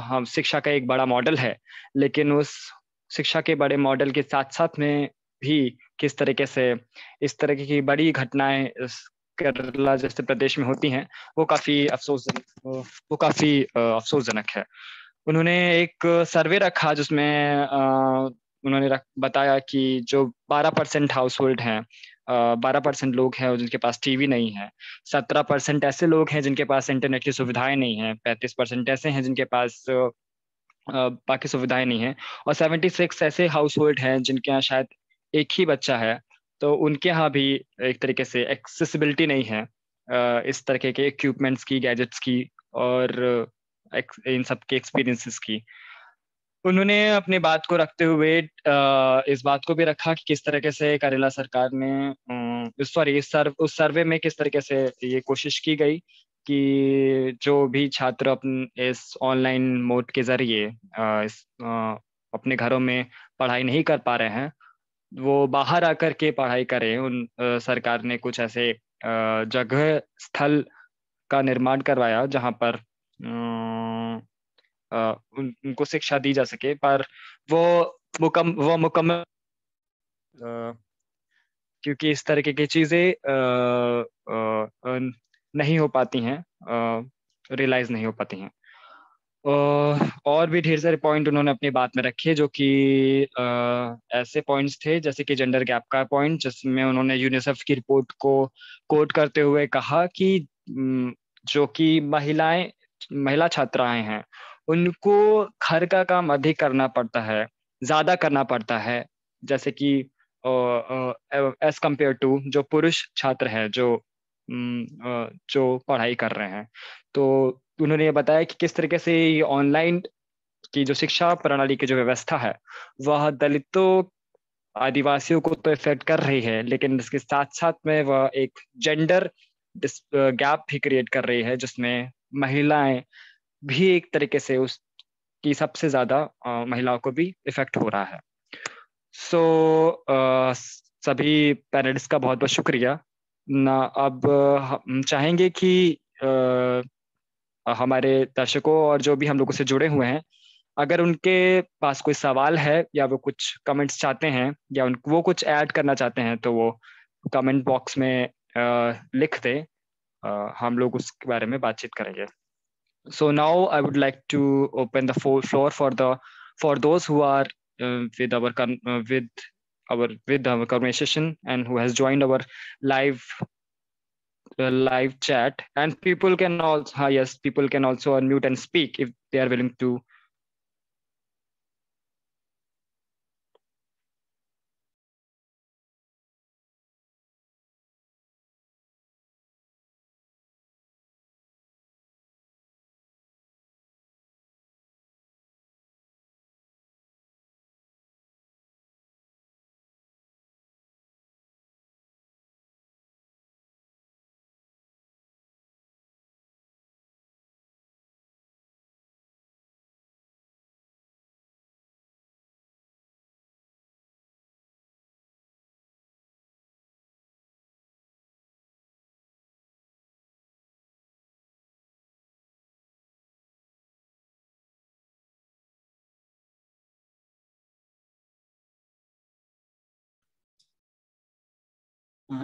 हम शिक्षा का एक बड़ा मॉडल है, लेकिन उस शिक्षा के बड़े मॉडल के साथ साथ में भी किस तरीके से इस तरह की बड़ी घटनाएं केरला जैसे प्रदेश में होती हैं, वो काफी अफसोसजनक है। उन्होंने एक सर्वे रखा जिसमें उन्होंने बताया कि जो 12% हाउस होल्ड हैं, 12% लोग हैं जिनके पास टीवी नहीं है, 17% ऐसे लोग हैं जिनके पास इंटरनेट की सुविधाएं नहीं है, 35% ऐसे हैं जिनके पास बाकी सुविधाएं नहीं है, और 76 ऐसे हाउस होल्ड हैं जिनके यहाँ शायद एक ही बच्चा है। तो उनके यहाँ भी एक तरीके से एक्सेसिबिलिटी नहीं है इस तरह के इक्विपमेंट्स की, गैजेट्स की और इन सब के एक्सपीरियंसेस की। उन्होंने अपने बात को रखते हुए इस बात को भी रखा कि किस तरीके से केरला सरकार ने उस सर्वे में किस तरीके से ये कोशिश की गई कि जो भी छात्र इस ऑनलाइन मोड के जरिए अपने घरों में पढ़ाई नहीं कर पा रहे हैं, वो बाहर आकर के पढ़ाई करें। सरकार ने कुछ ऐसे जगह स्थल का निर्माण करवाया जहां पर उनको शिक्षा दी जा सके, पर वो मुकम्मल क्योंकि इस तरीके की चीजें नहीं हो पाती हैं, रियलाइज नहीं हो पाती हैं। और भी ढेर सारे पॉइंट उन्होंने अपनी बात में रखे जो कि ऐसे पॉइंट्स थे जैसे कि जेंडर गैप का पॉइंट, जिसमें उन्होंने यूनिसेफ की रिपोर्ट को कोट करते हुए कहा कि जो कि महिला छात्राएं हैं उनको घर का काम अधिक करना पड़ता है, ज्यादा करना पड़ता है, जैसे कि एज कम्पेयर टू जो पुरुष छात्र हैं जो पढ़ाई कर रहे हैं। तो उन्होंने ये बताया कि किस तरीके से ये ऑनलाइन की जो शिक्षा प्रणाली की जो व्यवस्था है वह दलितों, आदिवासियों को तो इफेक्ट कर रही है, लेकिन इसके साथ साथ में वह एक जेंडर गैप भी क्रिएट कर रही है, जिसमें महिलाएं भी एक तरीके से उसकी सबसे ज्यादा महिलाओं को भी इफेक्ट हो रहा है। सभी पैनलिस्ट का बहुत बहुत शुक्रिया ना। अब हम चाहेंगे कि हमारे दर्शकों और जो भी हम लोगों से जुड़े हुए हैं, अगर उनके पास कोई सवाल है या वो कुछ कमेंट्स चाहते हैं या वो कुछ ऐड करना चाहते हैं तो वो कमेंट बॉक्स में लिख दें, हम लोग उसके बारे में बातचीत करेंगे। So now I would like to open the floor for those who are with our conversation and who has joined our live chat, and people can also unmute and speak if they are willing to.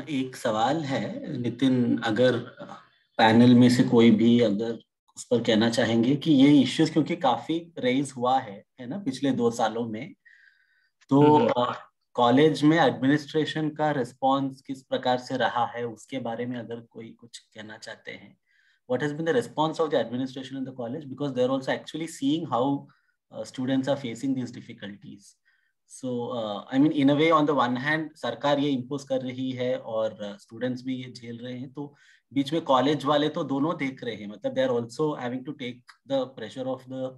एक सवाल है नितिन, अगर panel में से कोई भी अगर उस पर कहना चाहेंगे कि ये इश्यूज क्योंकि काफी रेज हुआ है ना पिछले 2 सालों में, तो कॉलेज में एडमिनिस्ट्रेशन का रिस्पांस किस प्रकार से रहा है उसके बारे में अगर कोई कुछ कहना चाहते हैं। What has been the response of the administration in the college, because they're also actually seeing how students are facing these difficulties. So I mean in a way on the one hand सरकार ये impose कर रही है और students भी ये झेल रहे हैं, तो बीच में कॉलेज वाले तो दोनों देख रहे हैं, मतलब they are also having to take the pressure of the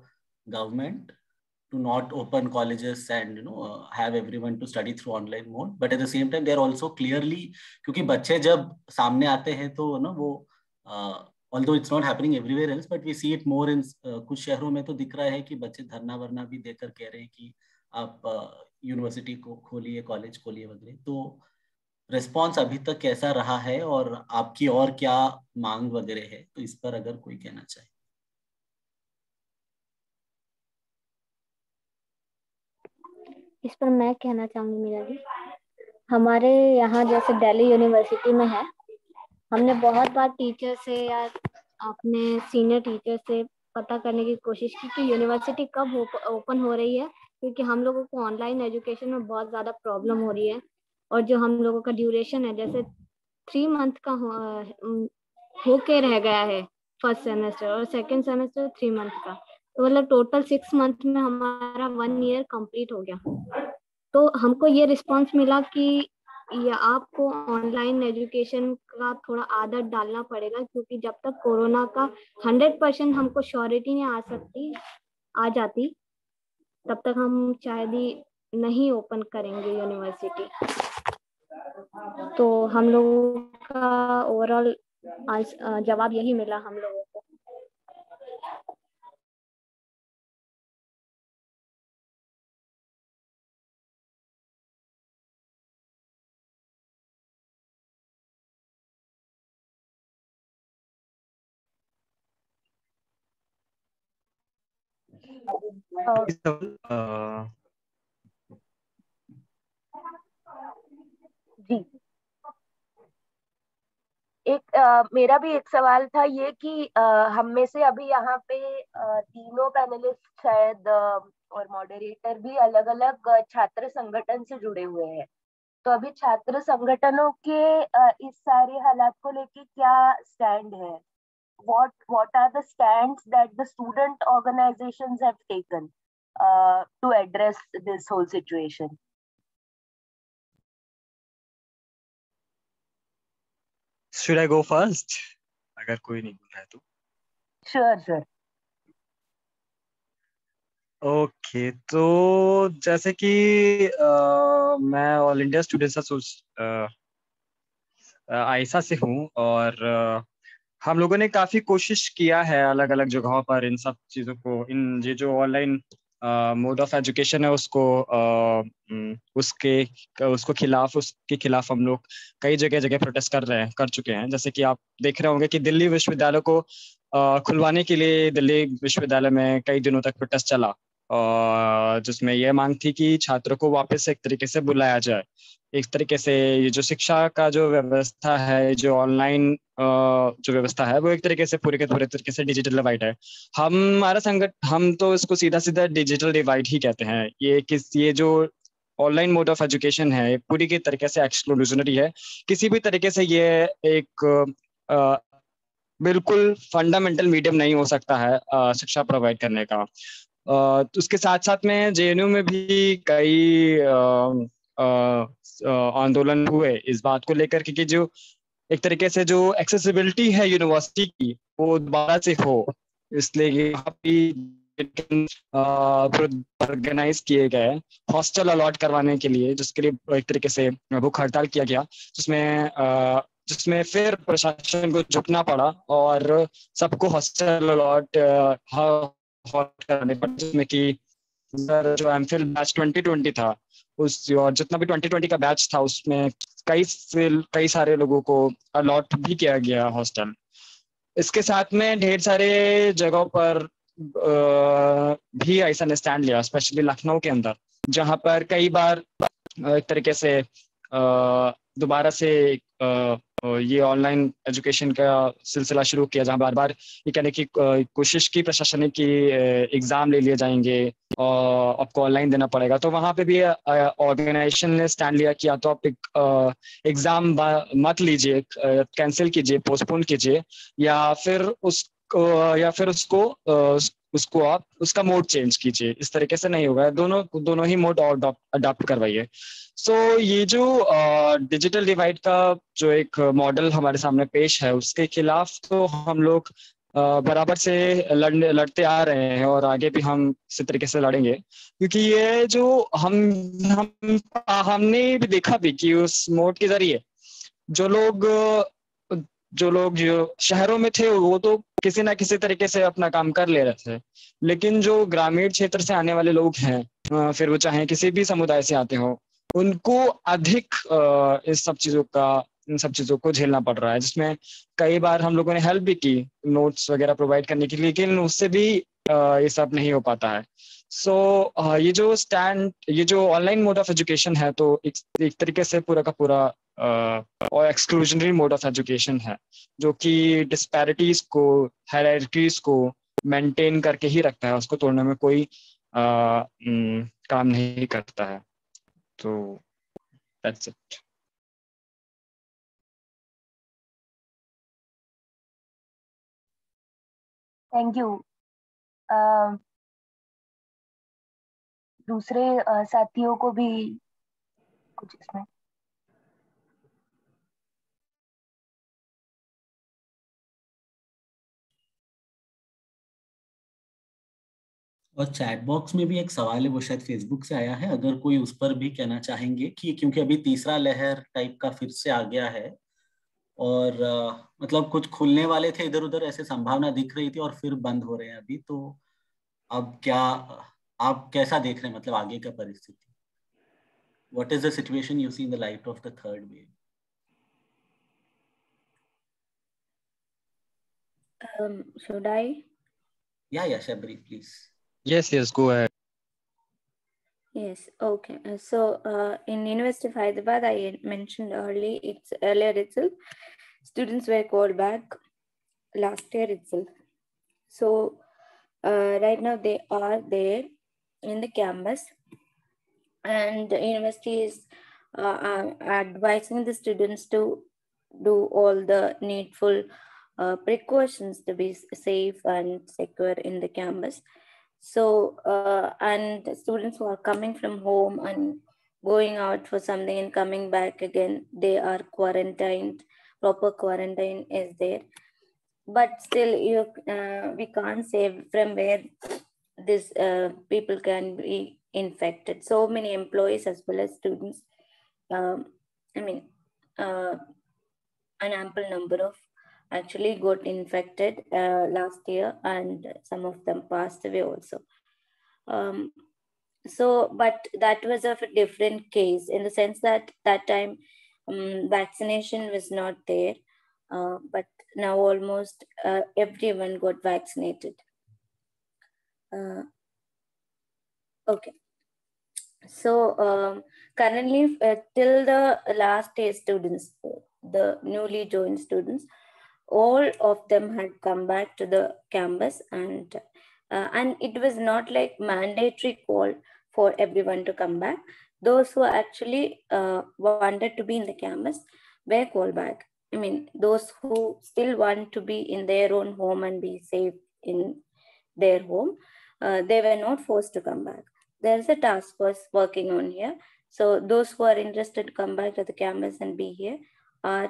government to not open colleges and have everyone to study through online mode, but at the same time they are also clearly, क्योंकि बच्चे जब सामने आते हैं तो ना वो although it's not happening everywhere else but we see it more in कुछ शहरों में तो दिख रहा है कि बच्चे धरना वरना भी देकर कह रहे हैं कि आप यूनिवर्सिटी को खोलिए, कॉलेज खोलिए वगैरह। तो रिस्पॉन्स अभी तक कैसा रहा है और आपकी और क्या मांग वगैरह है, तो इस पर अगर कोई कहना चाहे। इस पर मैं कहना चाहूंगी मीरा जी। हमारे यहाँ जैसे दिल्ली यूनिवर्सिटी में है, हमने बहुत बार टीचर से या अपने सीनियर टीचर से पता करने की कोशिश की कि यूनिवर्सिटी कब ओपन हो रही है, क्योंकि हम लोगों को ऑनलाइन एजुकेशन में बहुत ज़्यादा प्रॉब्लम हो रही है। और जो हम लोगों का ड्यूरेशन है, जैसे 3 मंथ का होके रह गया है फर्स्ट सेमेस्टर, और सेकेंड सेमेस्टर 3 मंथ का, तो मतलब टोटल 6 मंथ में हमारा 1 ईयर कंप्लीट हो गया। तो हमको ये रिस्पांस मिला कि ये आपको ऑनलाइन एजुकेशन का थोड़ा आदत डालना पड़ेगा, क्योंकि जब तक कोरोना का 100% हमको श्योरिटी नहीं आ जाती, तब तक हम शायद ही नहीं ओपन करेंगे यूनिवर्सिटी। तो हम लोगों का ओवरऑल जवाब यही मिला हम लोगों को। जी, मेरा भी एक सवाल था ये कि हम में से अभी यहाँ पे तीनों पैनलिस्ट शायद और मॉडरेटर भी अलग अलग छात्र संगठन से जुड़े हुए हैं। तो अभी छात्र संगठनों के इस सारे हालात को लेके क्या स्टैंड है? what are the stands that the student organizations have taken to address this whole situation? Should I go first? अगर कोई नहीं बोल रहा है तो। Sure. ओके, तो जैसे कि मैं ऑल इंडिया स्टूडेंट्स एसोसिएशन आयसा से हूँ, और हम लोगों ने काफी कोशिश किया है अलग अलग जगहों पर इन सब चीजों को, इन ये जो ऑनलाइन मोड ऑफ एजुकेशन है उसको उसके खिलाफ हम लोग कई जगह प्रोटेस्ट कर चुके हैं। जैसे कि आप देख रहे होंगे कि दिल्ली विश्वविद्यालय को खुलवाने के लिए दिल्ली विश्वविद्यालय में कई दिनों तक प्रोटेस्ट चला, और जिसमें यह मांग थी कि छात्रों को वापस एक तरीके से बुलाया जाए। एक तरीके से ये जो शिक्षा का जो व्यवस्था है, जो ऑनलाइन जो व्यवस्था है, वो एक तरीके से पूरे के पूरे तरीके से डिजिटल डिवाइड है। हम तो इसको सीधा सीधा डिजिटल डिवाइड ही कहते हैं। ये जो ऑनलाइन मोड ऑफ एजुकेशन है पूरी के तरीके से एक्सक्लूजनरी है। किसी भी तरीके से ये एक बिल्कुल फंडामेंटल मीडियम नहीं हो सकता है शिक्षा प्रोवाइड करने का। तो उसके साथ साथ में जेएनयू में भी कई आंदोलन हुए इस बात को लेकर कि जो एक तरीके से जो एक्सेसिबिलिटी है यूनिवर्सिटी की वो दोबारा से हो, इसलिए ऑर्गेनाइज किए गए हॉस्टल अलॉट करवाने के लिए, जिसके लिए एक तरीके से भूख हड़ताल किया गया, जिसमें फिर प्रशासन को झुकना पड़ा और सबको हॉस्टल अलॉट करने पड़े, जिसमें कि जो एमफिल बैच 2020 था उस, और जितना भी 2020 का बैच था उसमें कई सारे लोगों को अलॉट भी किया गया हॉस्टल। इसके साथ में ढेर सारे जगहों पर भी ऐसा ने स्टैंड लिया, स्पेशली लखनऊ के अंदर, जहां पर कई बार एक तरीके से दोबारा से ये ऑनलाइन एजुकेशन का सिलसिला शुरू किया, जहां बार बार ये कहने की कोशिश की प्रशासन ने कि एग्जाम ले लिए जाएंगे और आपको ऑनलाइन देना पड़ेगा। तो वहां पे भी ऑर्गेनाइजेशन ने स्टैंड लिया कि या तो आप एग्जाम मत लीजिए, कैंसिल कीजिए, पोस्टपोन कीजिए, या फिर उसको आप उसका मोड चेंज कीजिए। इस तरीके से नहीं होगा, दोनों ही मोड अडॉप्ट करवाइए। सो ये जो डिजिटल डिवाइड का जो एक मॉडल हमारे सामने पेश है, उसके खिलाफ तो हम लोग बराबर से लड़ते आ रहे हैं और आगे भी हम इसी तरीके से लड़ेंगे, क्योंकि ये जो हमने भी देखा भी कि उस मोड के जरिए जो लोग शहरों में थे वो तो किसी ना किसी तरीके से अपना काम कर ले रहे थे, लेकिन जो ग्रामीण क्षेत्र से आने वाले लोग हैं, फिर वो चाहे किसी भी समुदाय से आते हो, उनको अधिक इन सब चीजों को झेलना पड़ रहा है, जिसमें कई बार हम लोगों ने हेल्प भी की नोट्स वगैरह प्रोवाइड करने की, लेकिन उससे भी ये सब नहीं हो पाता है। ये जो ऑनलाइन मोड ऑफ एजुकेशन है, तो एक तरीके से पूरा का पूरा और एक्सक्लूजनरी मोड ऑफ एजुकेशन है, जो कि डिस्पैरिटीज को, हायरार्कीज को मेंटेन करके ही रखता है, उसको तोड़ने में कोई काम नहीं करता है। तो दैट्स इट। Thank you. दूसरे साथियों को भी कुछ इसमें। और चैट बॉक्स में भी एक सवाल है, वो शायद फेसबुक से आया है, अगर कोई उस पर भी कहना चाहेंगे कि क्योंकि अभी तीसरा लहर टाइप का फिर से आ गया है और मतलब कुछ खुलने वाले थे इधर उधर, ऐसे संभावना दिख रही थी और फिर बंद हो रहे हैं अभी, तो अब क्या आप कैसा देख रहे हैं, मतलब आगे का परिस्थिति? What is the situation you see in the light of the third wave? Should I? Yeah, Shabri, please. Yes, go ahead. Yes, okay. In University of Hyderabad, I mentioned earlier itself, students were called back last year itself. So right now they are there in the campus, and the university is advising the students to do all the needful precautions to be safe and secure in the campus. So, and the students who are coming from home and going out for something and coming back again, they are quarantined. Proper quarantine is there, but still, we can't say from where these people can be infected. So many employees as well as students. I mean, an ample number of actually got infected last year, and some of them passed away also. But that was of a different case in the sense that time vaccination was not there, but now almost everyone got vaccinated. Okay. So currently, till the last day students, the newly joined students, all of them had come back to the campus, and it was not like mandatory call for everyone to come back. Those who actually wanted to be in the campus were called back. I mean, those who still want to be in their own home and be safe in their home, they were not forced to come back. There is a task force working on here. So those who are interested to come back to the campus and be here are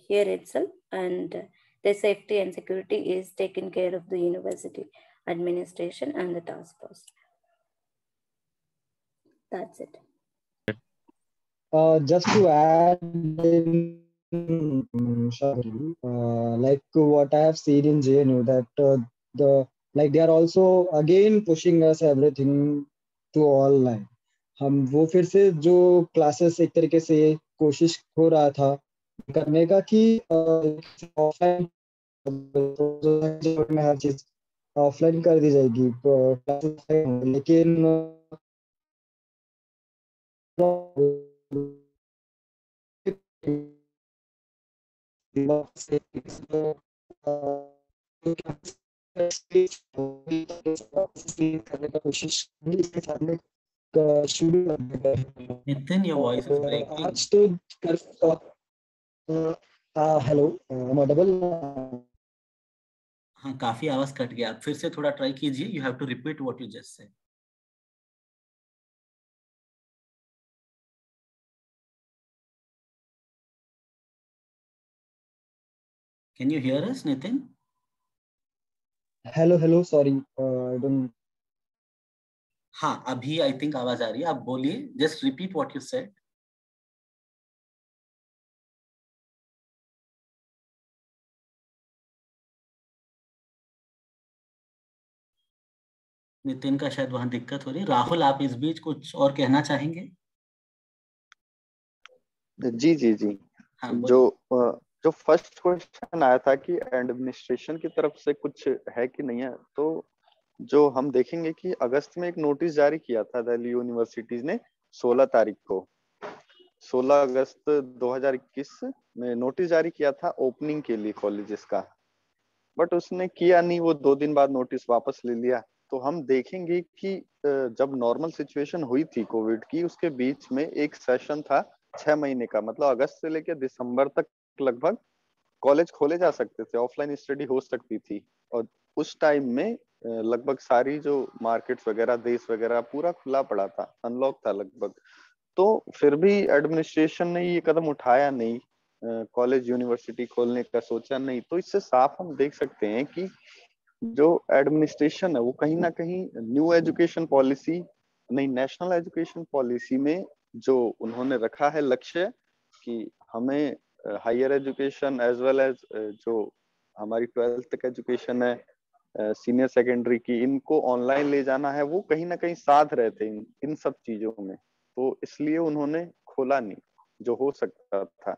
here itself, and their safety and security is taken care of the university administration and the task force. That's it. Just to add, like what I have seen in JNU, that they are also again pushing us everything to online. हम वो फिर से जो classes एक तरीके से कोशिश हो रहा था करने का कि ऑफलाइन में हर चीज ऑफलाइन कर दी जाएगी, लेकिन करने का कोशिश शुरू Nitin, your voice is breaking. आज तो हेलो, ऑडिबल? हाँ, काफी आवाज कट गया, फिर से थोड़ा ट्राई कीजिए. You have to repeat what you just said. Can you hear us, Nitin? Hello, sorry, I don't. हाँ, अभी आई थिंक आवाज आ रही है, आप बोलिए. Just repeat what you said. Nitin का शायद वहां दिक्कत हो रही है. राहुल, आप इस बीच कुछ और कहना चाहेंगे? जी जी जी। हाँ जो फर्स्ट क्वेश्चन आया था कि एडमिनिस्ट्रेशन की तरफ से कुछ है कि नहीं है, तो जो हम देखेंगे कि अगस्त में एक नोटिस जारी किया था दिल्ली यूनिवर्सिटीज ने 16 तारीख को, 16 अगस्त 2021 में नोटिस जारी किया था ओपनिंग के लिए कॉलेजेस का, बट उसने किया नहीं, वो 2 दिन बाद नोटिस वापस ले लिया। तो हम देखेंगे कि जब नॉर्मल सिचुएशन हुई थी कोविड की, उसके बीच में एक सेशन था 6 महीने का, मतलब अगस्त से लेकर दिसंबर तक लगभग कॉलेज खोले जा सकते थे, ऑफलाइन स्टडी हो सकती थी। और उस टाइम में लगभग सारी जो मार्केट्स वगैरह, देश वगैरह पूरा खुला पड़ा था, अनलॉक था लगभग। तो फिर भी एडमिनिस्ट्रेशन ने ये कदम उठाया नहीं, कॉलेज यूनिवर्सिटी खोलने का सोचा नहीं। तो इससे साफ हम देख सकते हैं कि जो एडमिनिस्ट्रेशन है वो कहीं ना कहीं न्यू एजुकेशन पॉलिसी, नहीं नेशनल एजुकेशन पॉलिसी में जो उन्होंने रखा है लक्ष्य कि हमें higher education as well as जो हमारी 12th तक एजुकेशन है, सीनियर सेकेंडरी की, इनको ऑनलाइन ले जाना है, वो कहीं ना कहीं साथ रहते हैं इन सब चीजों में। तो इसलिए उन्होंने खोला नहीं जो हो सकता था।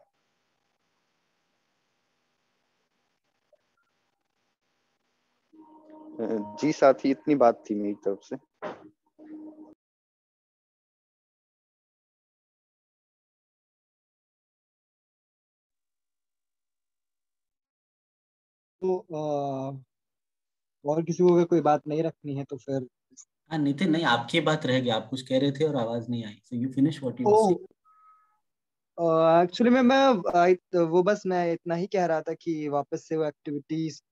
जी साथी, इतनी बात थी मेरी तरफ से। तो और किसी को अगर कोई बात नहीं रखनी है तो फिर। हाँ नितिन, नहीं आपकी बात रह गई, आप कुछ कह रहे थे और आवाज नहीं आई, so you finish what you were saying. Actually मैं वो बस मैं इतना ही कह रहा था कि वापस से वो एक्टिविटीज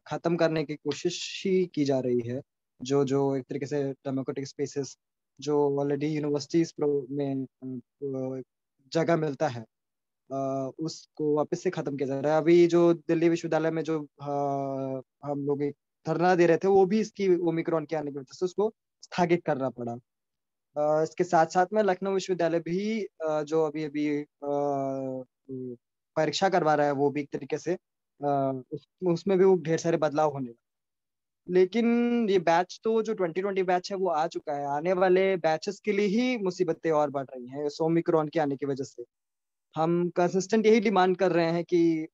खत्म करने की कोशिश ही की जा रही है, जो जो एक तरीके से डेमोक्रेटिक स्पेसेस जो ऑलरेडी यूनिवर्सिटीज में जगह मिलता है, उसको वापस से खत्म किया जा रहा है। अभी जो दिल्ली विश्वविद्यालय में जो हम लोग एक धरना दे रहे थे, वो भी इसकी ओमिक्रॉन के आने की वजह से उसको स्थगित करना पड़ा। इसके साथ साथ में लखनऊ विश्वविद्यालय भी जो अभी अभी परीक्षा करवा रहा है, वो भी एक तरीके से उसमें भी वो ढेर सारे बदलाव होने लगे। लेकिन ये बैच तो जो 2020 बैच है वो आ चुका है, आने वाले बैचेस के लिए ही मुसीबतें और बढ़ रही हैं इस ओमिक्रॉन के आने की वजह से। हम कंसिस्टेंट यही डिमांड कर रहे हैं कि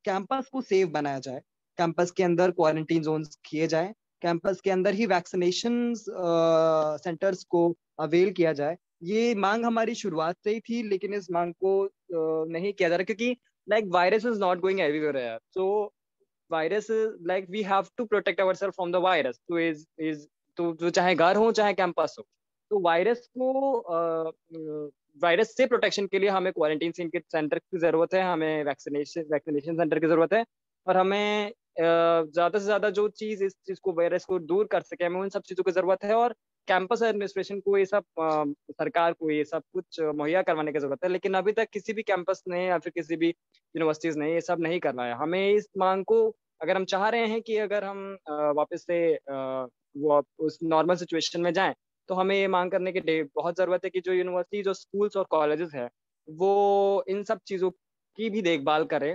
कैंपस को सेफ बनाया जाए, कैंपस के अंदर क्वारंटीन जोन्स किए जाए, कैंपस के अंदर ही वैक्सीनेशन सेंटर्स को अवेल किया जाए। ये मांग हमारी शुरुआत से ही थी, लेकिन इस मांग को नहीं किया जा रहा, क्योंकि like virus is not going everywhere. So virus, like we have to protect ourself from the virus. तो इज तो जो चाहे घर हो चाहे कैंपस हो, तो वायरस को वायरस से प्रोटेक्शन के लिए हमें क्वारंटीन सेंटर की जरूरत है, हमें वैक्सीनेशन सेंटर की जरूरत है, और हमें ज्यादा से ज्यादा जो चीज इस चीज को, वायरस को दूर कर सके, हमें उन सब चीजों की जरूरत है। और कैंपस एडमिनिस्ट्रेशन को ये सब सरकार को ये सब कुछ मुहैया करवाने की जरूरत है। लेकिन अभी तक किसी भी कैंपस ने या फिर किसी भी यूनिवर्सिटीज ने ये सब नहीं करना है। हमें इस मांग को, अगर हम चाह रहे हैं कि अगर हम वापस से वो उस नॉर्मल सिचुएशन में जाएं, तो हमें ये मांग करने की बहुत जरूरत है कि जो यूनिवर्सिटी, जो स्कूल्स और कॉलेजेस है, वो इन सब चीज़ों की भी देखभाल करें।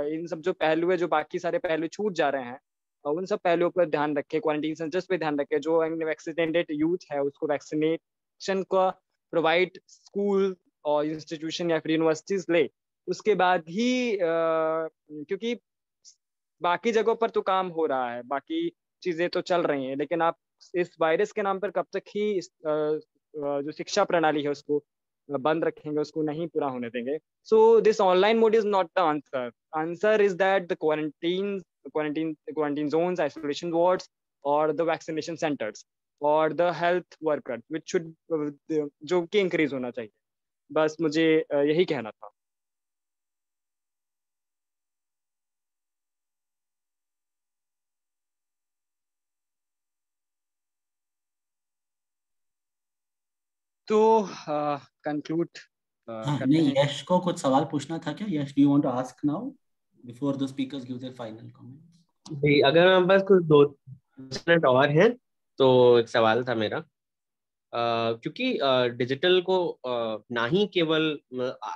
इन सब जो पहलू है, जो बाकी सारे पहलू छूट जा रहे हैं, उन सब पहलुओं पर ध्यान रखें, क्वारंटीन सेंटर्स पे ध्यान रखें, जो वैक्सीनेटेड यूथ है उसको वैक्सीनेशन का प्रोवाइड स्कूल और इंस्टीट्यूशन या फिर यूनिवर्सिटीज ले। उसके बाद ही क्योंकि बाकी जगहों पर तो काम हो रहा है, बाकी चीजें तो चल रही हैं, लेकिन आप इस वायरस के नाम पर कब तक ही जो शिक्षा प्रणाली है उसको बंद रखेंगे, उसको नहीं पूरा होने देंगे। So this online mode is not the answer. Answer is that the quarantine zones, isolation wards, और द वैक्सीनेशन सेंटर्स, और the health worker which should, जो कि इंक्रीज होना चाहिए। बस मुझे यही कहना था। तो कंक्लूड हाँ करते नहीं, हैं। यश को कुछ सवाल पूछना था क्या? Yash, do you want to ask now before the speakers give their final comments? जी, अगर हमारे पास कुछ 2 मिनट और हैं तो एक सवाल था मेरा। क्योंकि डिजिटल को ना ही केवल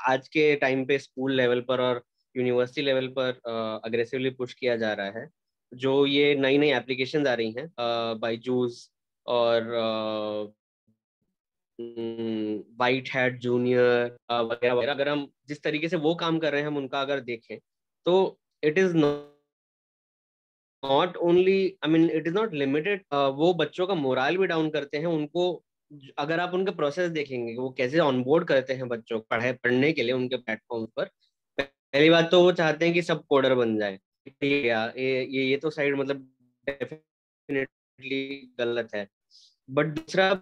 आज के टाइम पे स्कूल लेवल पर और यूनिवर्सिटी लेवल पर अग्रेसिवली पुश किया जा रहा है, जो ये नई नई एप्लीकेशन आ रही हैं, बायजूस और वाइट हैट जूनियर वगैरह वगैरह, अगर हम जिस तरीके से वो काम कर रहे हैं हम उनका अगर देखें तो it is not only, I mean it is not limited, वो बच्चों का मोरल भी डाउन करते हैं उनको। अगर आप उनके प्रोसेस देखेंगे वो कैसे ऑनबोर्ड करते हैं बच्चों को पढ़ने के लिए उनके प्लेटफॉर्म पर, पहली बात तो वो चाहते हैं कि सब कोडर बन जाए। ये तो साइड मतलब डेफिनेटली गलत है। बट दूसरा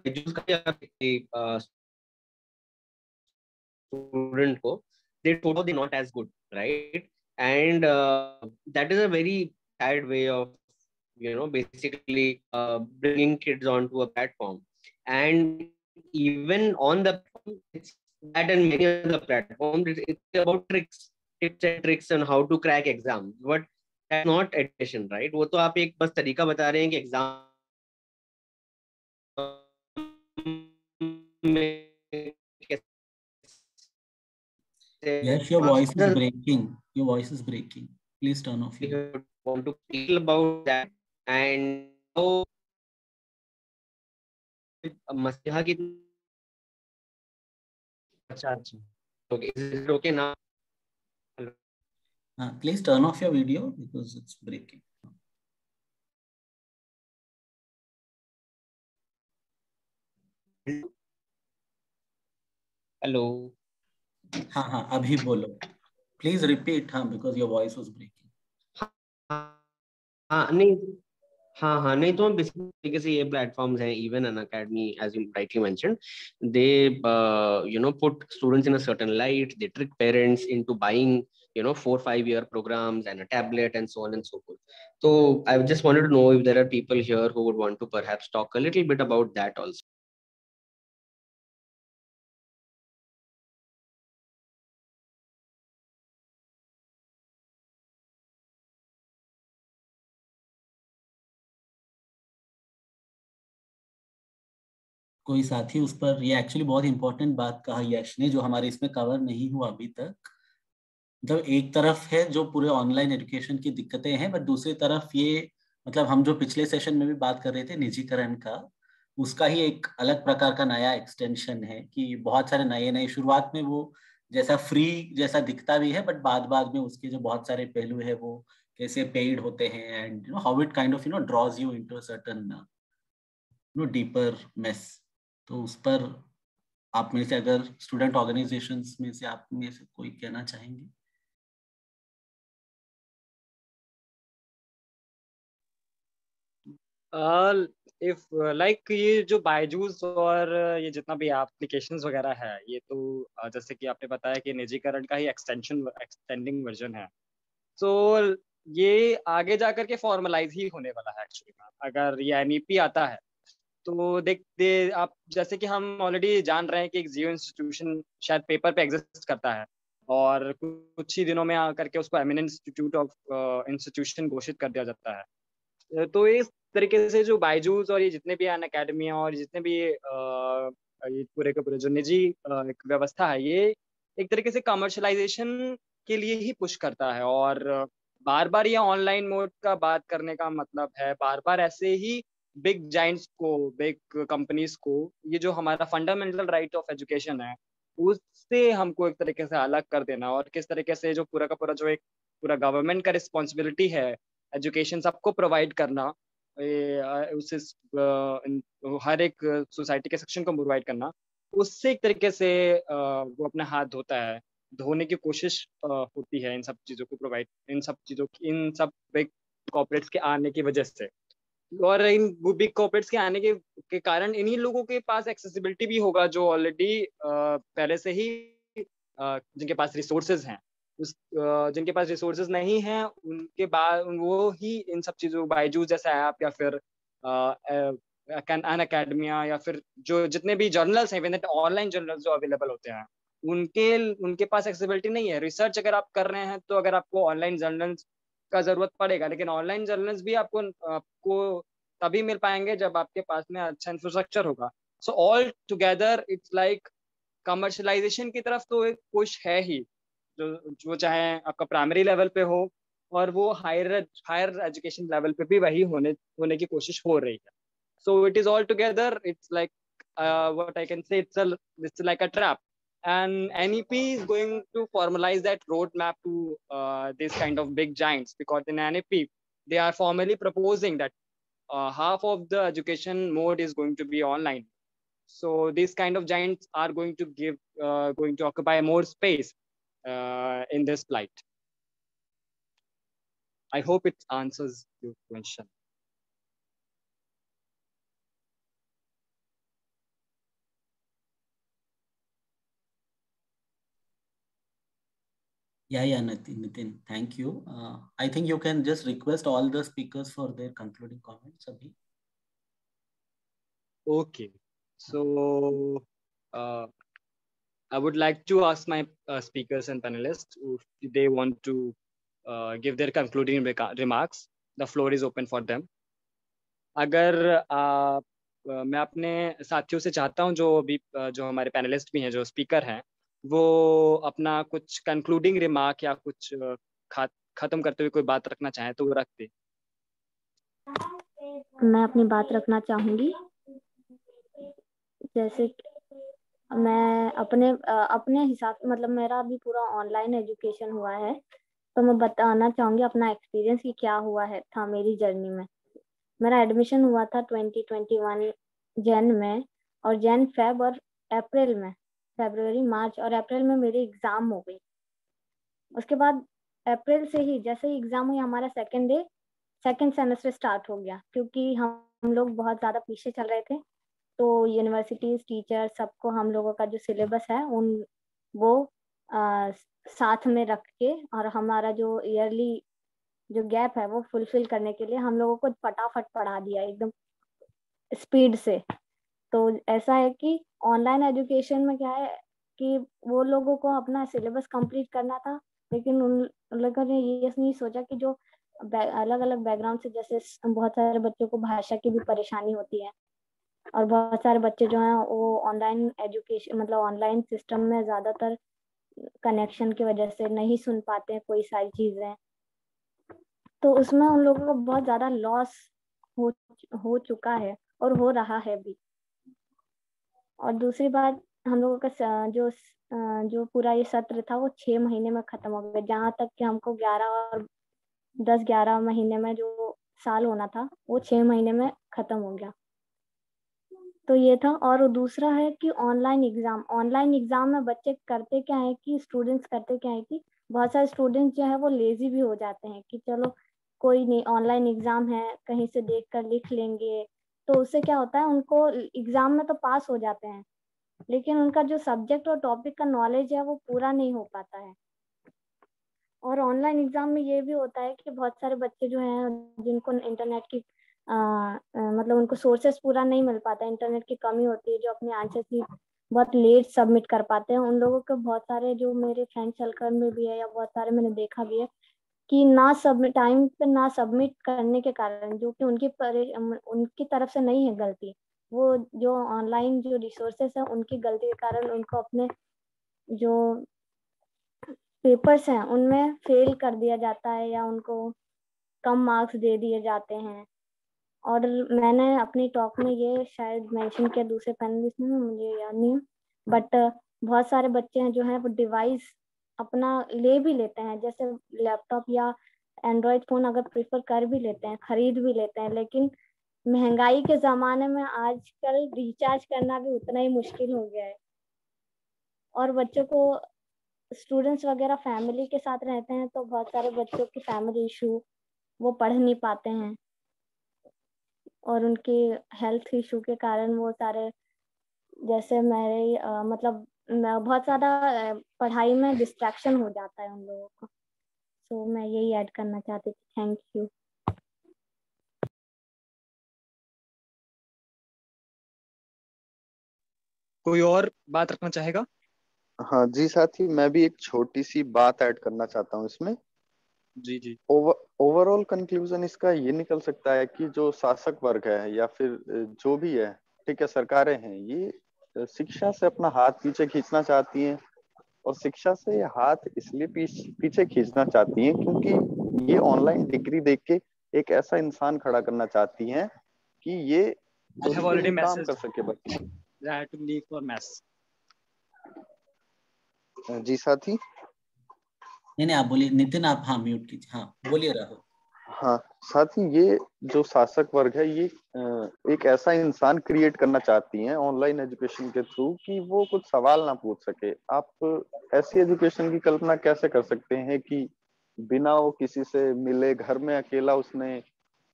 स्टूडेंट को they not as good, right? And that is a very sad way of basically bringing kids onto a platform. And even on the platform, it's that and many other platforms, it's about tips and tricks on how to crack exams, but that's not education, right? वो तो आप एक बस तरीका बता रहे हैं कि एग्जाम में Yes, your voice is breaking. Your voice is breaking. Please turn off your. Want to feel about that and how मसीहा की अच्छा okay, is it okay now? Please turn off your video because it's breaking. Hello. हाँ अभी बोलो. Please repeat because your voice was breaking. हाँ नहीं तो basic तरीके से ये प्लेटफॉर्म्स हैं, even Unacademy as you rightly mentioned, they put students in a certain light, they trick parents into buying 4-5 year programs and a tablet and so on and so forth. So I just wanted to know if there are people here who would want to perhaps talk a little bit about that also. कोई साथी उस पर, ये actually बहुत important बात कहा यश ने जो हमारे इसमें कवर नहीं हुआ अभी तक। मतलब एक तरफ है जो पूरे ऑनलाइन एजुकेशन की दिक्कतें हैं, बट दूसरी तरफ ये मतलब हम जो पिछले सेशन में भी बात कर रहे थे निजीकरण का, उसका ही एक अलग प्रकार का नया एक्सटेंशन है कि बहुत सारे नए शुरुआत में वो जैसा फ्री जैसा दिखता भी है, बट बाद में उसके जो बहुत सारे पहलू है वो कैसे पेड होते हैं and how it kind of drawers you into a certain deeper mess. तो उस पर आप में से अगर स्टूडेंट ऑर्गेनाइजेशंस में से आप में से कोई कहना चाहेंगे? इफ लाइक ये जो बायजूस और ये जितना भी एप्लीकेशंस वगैरह है, ये तो जैसे कि आपने बताया कि निजीकरण का ही एक्सटेंडिंग वर्जन है। तो ये आगे जाकर के फॉर्मलाइज ही होने वाला है एक्चुअली में, अगर ये एमईपी आता है तो देखते आप जैसे कि हम ऑलरेडी जान रहे हैं कि एक जियो इंस्टीट्यूशन शायद पेपर पे एग्जिस्ट करता है और कुछ ही दिनों में आकर के उसको एमिनेंट इंस्टीट्यूट ऑफ इंस्टीट्यूशन घोषित कर दिया जाता है। तो इस तरीके से जो बायजूस और ये जितने भी अन अकेडमी और जितने भी ये पूरे के पूरे जो निजी एक व्यवस्था है, ये एक तरीके से कमर्शलाइजेशन के लिए ही पुश करता है। और बार बार ये ऑनलाइन मोड का बात करने का मतलब है बार बार ऐसे ही बिग जाइंट्स को, बिग कंपनीज को ये जो हमारा फंडामेंटल राइट ऑफ एजुकेशन है उससे हमको एक तरीके से अलग कर देना, और किस तरीके से जो पूरा का पूरा जो एक पूरा गवर्नमेंट का रिस्पॉन्सिबिलिटी है एजुकेशन सबको प्रोवाइड करना, उस हर एक सोसाइटी के सेक्शन को प्रोवाइड करना, उससे एक तरीके से वो अपना हाथ धोता है, धोने की कोशिश होती है इन सब चीज़ों को प्रोवाइड, इन सब बिग कॉर्पोरेट्स के आने की वजह से। और इन बिग कॉर्पोरेट्स के आने के कारण इन्हीं लोगों के पास एक्सेसिबिलिटी भी होगा जो ऑलरेडी पहले से ही जिनके पास रिसोर्सेज हैं, जिनके पास रिसोर्सेज नहीं हैं उनके बाद वो ही इन सब चीज़ों बायजूस जैसा ऐप या फिर अन अकेडमिया या फिर जो जितने भी जर्नल्स हैं, ऑनलाइन जर्नल्स जो अवेलेबल होते हैं, उनके पास एक्सेसिबिलिटी नहीं है। रिसर्च अगर आप कर रहे हैं तो अगर आपको ऑनलाइन जर्नल्स का जरूरत पड़ेगा, लेकिन ऑनलाइन जर्नल्स भी आपको तभी मिल पाएंगे जब आपके पास में अच्छा इंफ्रास्ट्रक्चर होगा। So all together it's like commercialisation की तरफ तो एक पुश है ही, जो चाहे आपका प्राइमरी लेवल पे हो और वो हायर एजुकेशन लेवल पे भी वही होने की कोशिश हो रही है। So it is all together it's like what I can say, it's like a trap. And NEP is going to formalize that roadmap to this kind of big giants, because in NEP they are formally proposing that half of the education mode is going to be online. So these kind of giants are going to occupy more space in this plight. I hope it answers your question. Yeah, Nitin, thank you. I think you can just request all the speakers for their concluding comments, Abhi. Okay, so I would like to ask my speakers and panelists if they want to give their concluding remarks. The floor is open for them. अगर मैं अपने साथियों से चाहता हूं जो हमारे panelist भी हैं, जो स्पीकर हैं, वो अपना कुछ कंक्लूडिंग रिमार्क या कुछ खत्म करते हुए कोई बात रखना चाहे तो वो रख दे। मैं अपनी बात रखना चाहूंगी। जैसे मैं अपने हिसाब से, मतलब मेरा अभी पूरा ऑनलाइन एजुकेशन हुआ है, तो मैं बताना चाहूंगी अपना एक्सपीरियंस कि क्या हुआ है था मेरी जर्नी में। मेरा एडमिशन हुआ था 2021 जन में, और जन फेब और अप्रैल में, फरवरी मार्च और अप्रैल में मेरी एग्जाम हो गई। उसके बाद अप्रैल से ही जैसे ही एग्जाम हुई, हमारा सेकेंड सेमेस्टर स्टार्ट हो गया, क्योंकि हम लोग बहुत ज़्यादा पीछे चल रहे थे। तो यूनिवर्सिटीज, टीचर, सबको हम लोगों का जो सिलेबस है वो साथ में रख के, और हमारा जो ईयरली जो गैप है वो फुलफिल करने के लिए हम लोगों को फटाफट पढ़ा दिया एकदम स्पीड से। तो ऐसा है कि ऑनलाइन एजुकेशन में क्या है कि वो लोगों को अपना सिलेबस कंप्लीट करना था, लेकिन उन लोगों ने ये नहीं सोचा कि जो अलग अलग बैकग्राउंड से, जैसे बहुत सारे बच्चों को भाषा की भी परेशानी होती है, और बहुत सारे बच्चे जो हैं वो ऑनलाइन एजुकेशन, मतलब ऑनलाइन सिस्टम में ज़्यादातर कनेक्शन की वजह से नहीं सुन पाते हैं कोई सारी चीज़ें। तो उसमें उन लोगों को बहुत ज़्यादा लॉस हो चुका है और हो रहा है भी। और दूसरी बात, हम लोगों का जो पूरा ये सत्र था वो 6 महीने में ख़त्म हो गया, जहाँ तक कि हमको 10-11 महीने में जो साल होना था वो 6 महीने में ख़त्म हो गया। तो ये था। और दूसरा है कि ऑनलाइन एग्ज़ाम में बच्चे करते क्या है कि स्टूडेंट्स करते क्या है कि बहुत सारे स्टूडेंट्स जो है वो लेजी भी हो जाते हैं कि चलो कोई नहीं, ऑनलाइन एग्ज़ाम है, कहीं से देख कर लिख लेंगे। तो उससे क्या होता है, उनको एग्ज़ाम में तो पास हो जाते हैं, लेकिन उनका जो सब्जेक्ट और टॉपिक का नॉलेज है वो पूरा नहीं हो पाता है। और ऑनलाइन एग्ज़ाम में ये भी होता है कि बहुत सारे बच्चे जो हैं जिनको इंटरनेट की मतलब उनको सोर्सेस पूरा नहीं मिल पाता, इंटरनेट की कमी होती है, जो अपने आंसर की बहुत लेट सबमिट कर पाते हैं। उन लोगों को बहुत सारे जो मेरे फ्रेंड सर्कल में भी है या बहुत सारे मैंने देखा भी है कि टाइम पे ना सबमिट करने के कारण, जो कि उनकी तरफ से नहीं है गलती, वो जो ऑनलाइन जो रिसोर्सेस है उनकी गलती के कारण उनको अपने जो पेपर्स हैं उनमें फेल कर दिया जाता है या उनको कम मार्क्स दे दिए जाते हैं। और मैंने अपनी टॉक में ये शायद मेंशन किया दूसरे पैनलिस्ट ने, मुझे याद नहीं है, बट बहुत सारे बच्चे हैं जो हैं वो डिवाइस अपना ले भी लेते हैं, जैसे लैपटॉप या एंड्रॉयड फ़ोन अगर प्रेफर कर भी लेते हैं, खरीद भी लेते हैं, लेकिन महंगाई के ज़माने में आजकल रिचार्ज करना भी उतना ही मुश्किल हो गया है। और बच्चों को, स्टूडेंट्स वगैरह फैमिली के साथ रहते हैं, तो बहुत सारे बच्चों की फैमिली इशू, वो पढ़ नहीं पाते हैं, और उनके हेल्थ इशू के कारण वो सारे, जैसे मेरे मतलब बहुत ज़्यादा पढ़ाई में डिस्ट्रैक्शन हो जाता है उन लोगों को। सो मैं यही ऐड करना चाहती थी। Thank you. कोई और बात रखना चाहेगा? हाँ जी साथी, मैं भी एक छोटी सी बात ऐड करना चाहता हूँ इसमें। जी। ओवरऑल कंक्लूजन इसका ये निकल सकता है कि जो शासक वर्ग है या फिर जो भी है, ठीक है, सरकारें हैं, ये शिक्षा से अपना हाथ पीछे खींचना चाहती हैं। और शिक्षा से हाथ इसलिए पीछे खींचना चाहती हैं क्योंकि ये ऑनलाइन डिग्री देख के एक ऐसा इंसान खड़ा करना चाहती हैं कि ये उसके लिए काम कर सके बच्चे। I had to leave for mess. जी साथी। नहीं आप बोलिए नितिन, आप हाँ म्यूट कीजिए, हाँ बोलिए राहुल। हाँ साथी, ये जो शासक वर्ग है ये एक ऐसा इंसान क्रिएट करना चाहती है ऑनलाइन एजुकेशन के थ्रू कि वो कुछ सवाल ना पूछ सके। आप ऐसी एजुकेशन की कल्पना कैसे कर सकते हैं कि बिना वो किसी से मिले, घर में अकेला उसने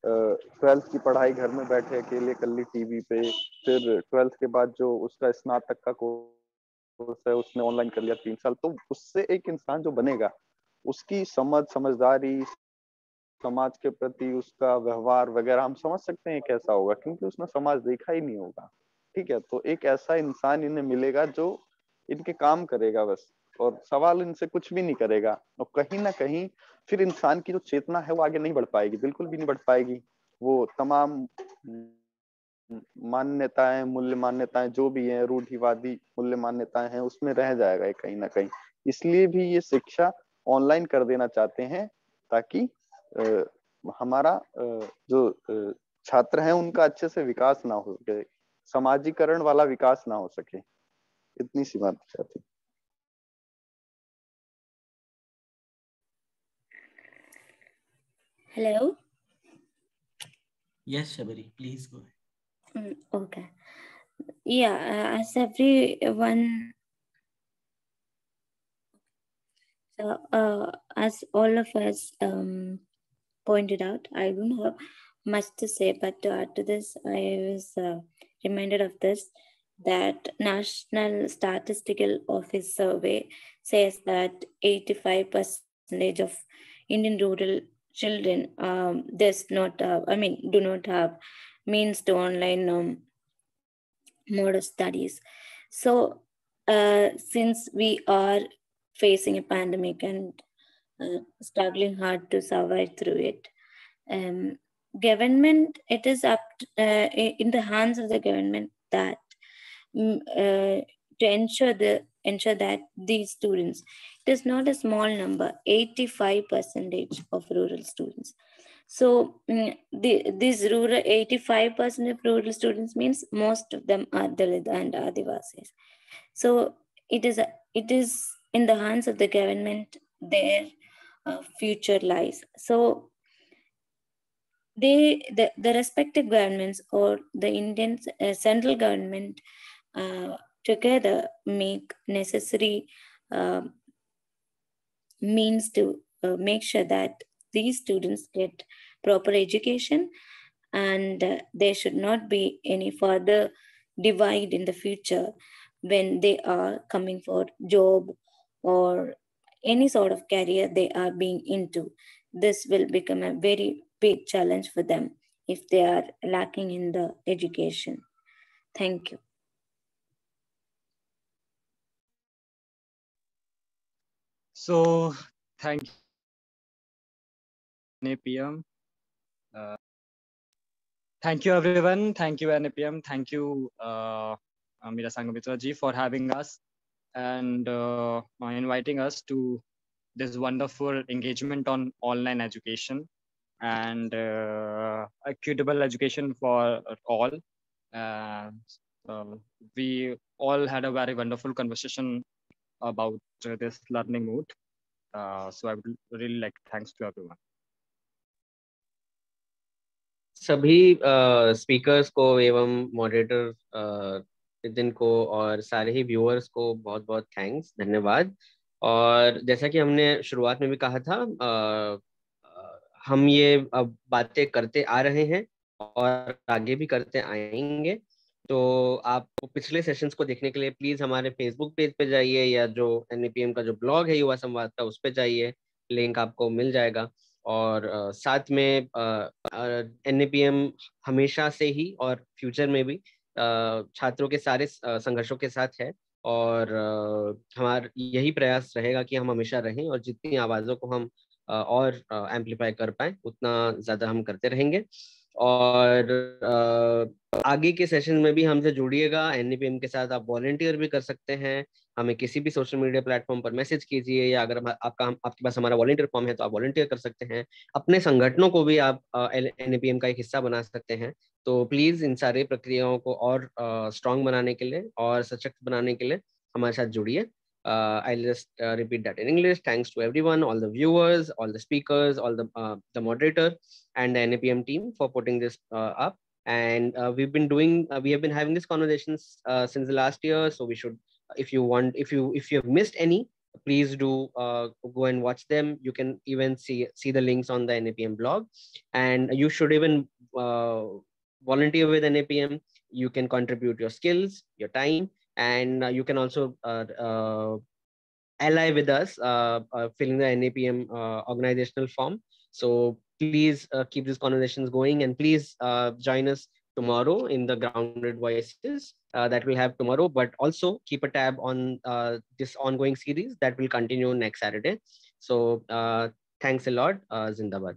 12th की पढ़ाई घर में बैठे अकेले कर ली टीवी पे, फिर 12th के बाद जो उसका स्नातक का कोर्स है उसने ऑनलाइन कर लिया 3 साल। तो उससे एक इंसान जो बनेगा, उसकी समझदारी, समाज के प्रति उसका व्यवहार वगैरह हम समझ सकते हैं कैसा होगा, क्योंकि उसने समाज देखा ही नहीं होगा। ठीक है, तो एक ऐसा इंसान इन्हें मिलेगा जो इनके काम करेगा बस, और सवाल इनसे कुछ भी नहीं करेगा। और कहीं ना कहीं फिर इंसान की जो चेतना है वो आगे नहीं बढ़ पाएगी, बिल्कुल भी नहीं बढ़ पाएगी। वो तमाम मान्यताएं, मूल्य मान्यताएं जो भी हैं, रूढ़िवादी मूल्य मान्यताएं हैं, उसमें रह जाएगा ये कहीं ना कहीं। इसलिए भी ये शिक्षा ऑनलाइन कर देना चाहते हैं, ताकि हमारा जो छात्र हैं उनका अच्छे से विकास ना हो सके, समाजीकरण वाला विकास ना हो सके। इतनी सी बात चाहती। Hello. Yes, Shabari, please go ahead. Okay. Yeah, as everyone, as all of us pointed out, I don't have much to say, but to add to this, I was reminded of this, that National Statistical Office survey says that 85% of Indian rural children do not have means to online mode of studies. So since we are facing a pandemic and struggling hard to survive through it, government, it is up in the hands of the government that to ensure that these students, it is not a small number, 85% of rural students. So these rural 85% of rural students means most of them are Dalit and Adivasis. So it is in the hands of the government their future lies. So the respective governments or the Indian central government together make necessary means to make sure that these students get proper education, and there should not be any further divide in the future when they are coming for job or any sort of career they are being into. This will become a very big challenge for them if they are lacking in the education. Thank you. So thank you, NAPM. Thank you everyone. Thank you NAPM. Thank you Meera Sanghamitra ji for having us and inviting us to this wonderful engagement on online education and equitable education for all. We all had a very wonderful conversation about this learning mode. So I would really like to thanks to everyone. सभी speakers को एवं moderator Nitin को और सारे ही viewers को बहुत बहुत thanks, धन्यवाद। और जैसा कि हमने शुरुआत में भी कहा था, हम ये अब बातें करते आ रहे हैं और आगे भी करते आएंगे। तो आप पिछले सेशंस को देखने के लिए प्लीज हमारे फेसबुक पेज पे जाइए, या जो NAPM का जो ब्लॉग है युवा संवाद का, उस पे जाइए, लिंक आपको मिल जाएगा। और साथ में NAPM हमेशा से ही और फ्यूचर में भी छात्रों के सारे संघर्षों के साथ है, और हमारा यही प्रयास रहेगा कि हम हमेशा रहें और जितनी आवाज़ों को हम और एम्पलीफाई कर पाए उतना ज़्यादा हम करते रहेंगे। और आगे के सेशन में भी हमसे जुड़िएगा। NAPM के साथ आप वॉलंटियर भी कर सकते हैं, हमें किसी भी सोशल मीडिया प्लेटफॉर्म पर मैसेज कीजिए, या अगर आपके पास हमारा वॉलंटियर फॉर्म है तो आप वॉलंटियर कर सकते हैं। अपने संगठनों को भी आप NAPM का एक हिस्सा बना सकते हैं। तो प्लीज इन सारी प्रक्रियाओं को और स्ट्रांग बनाने के लिए और सशक्त बनाने के लिए हमारे साथ जुड़िए। I'll just repeat that in English. Thanks to everyone, all the viewers, all the speakers, all the moderator and the NAPM team for putting this up. And we have been having these conversations since the last year. So we should, if you have missed any, please do go and watch them. You can even see the links on the NAPM blog, and you should even volunteer with NAPM. You can contribute your skills, your time, and you can also ally with us filling the NAPM organizational form. So please keep these conversations going, and please join us tomorrow in the Grounded Voices that we'll have tomorrow, but also keep a tab on this ongoing series that will continue next Saturday. So thanks a lot. Zindabad.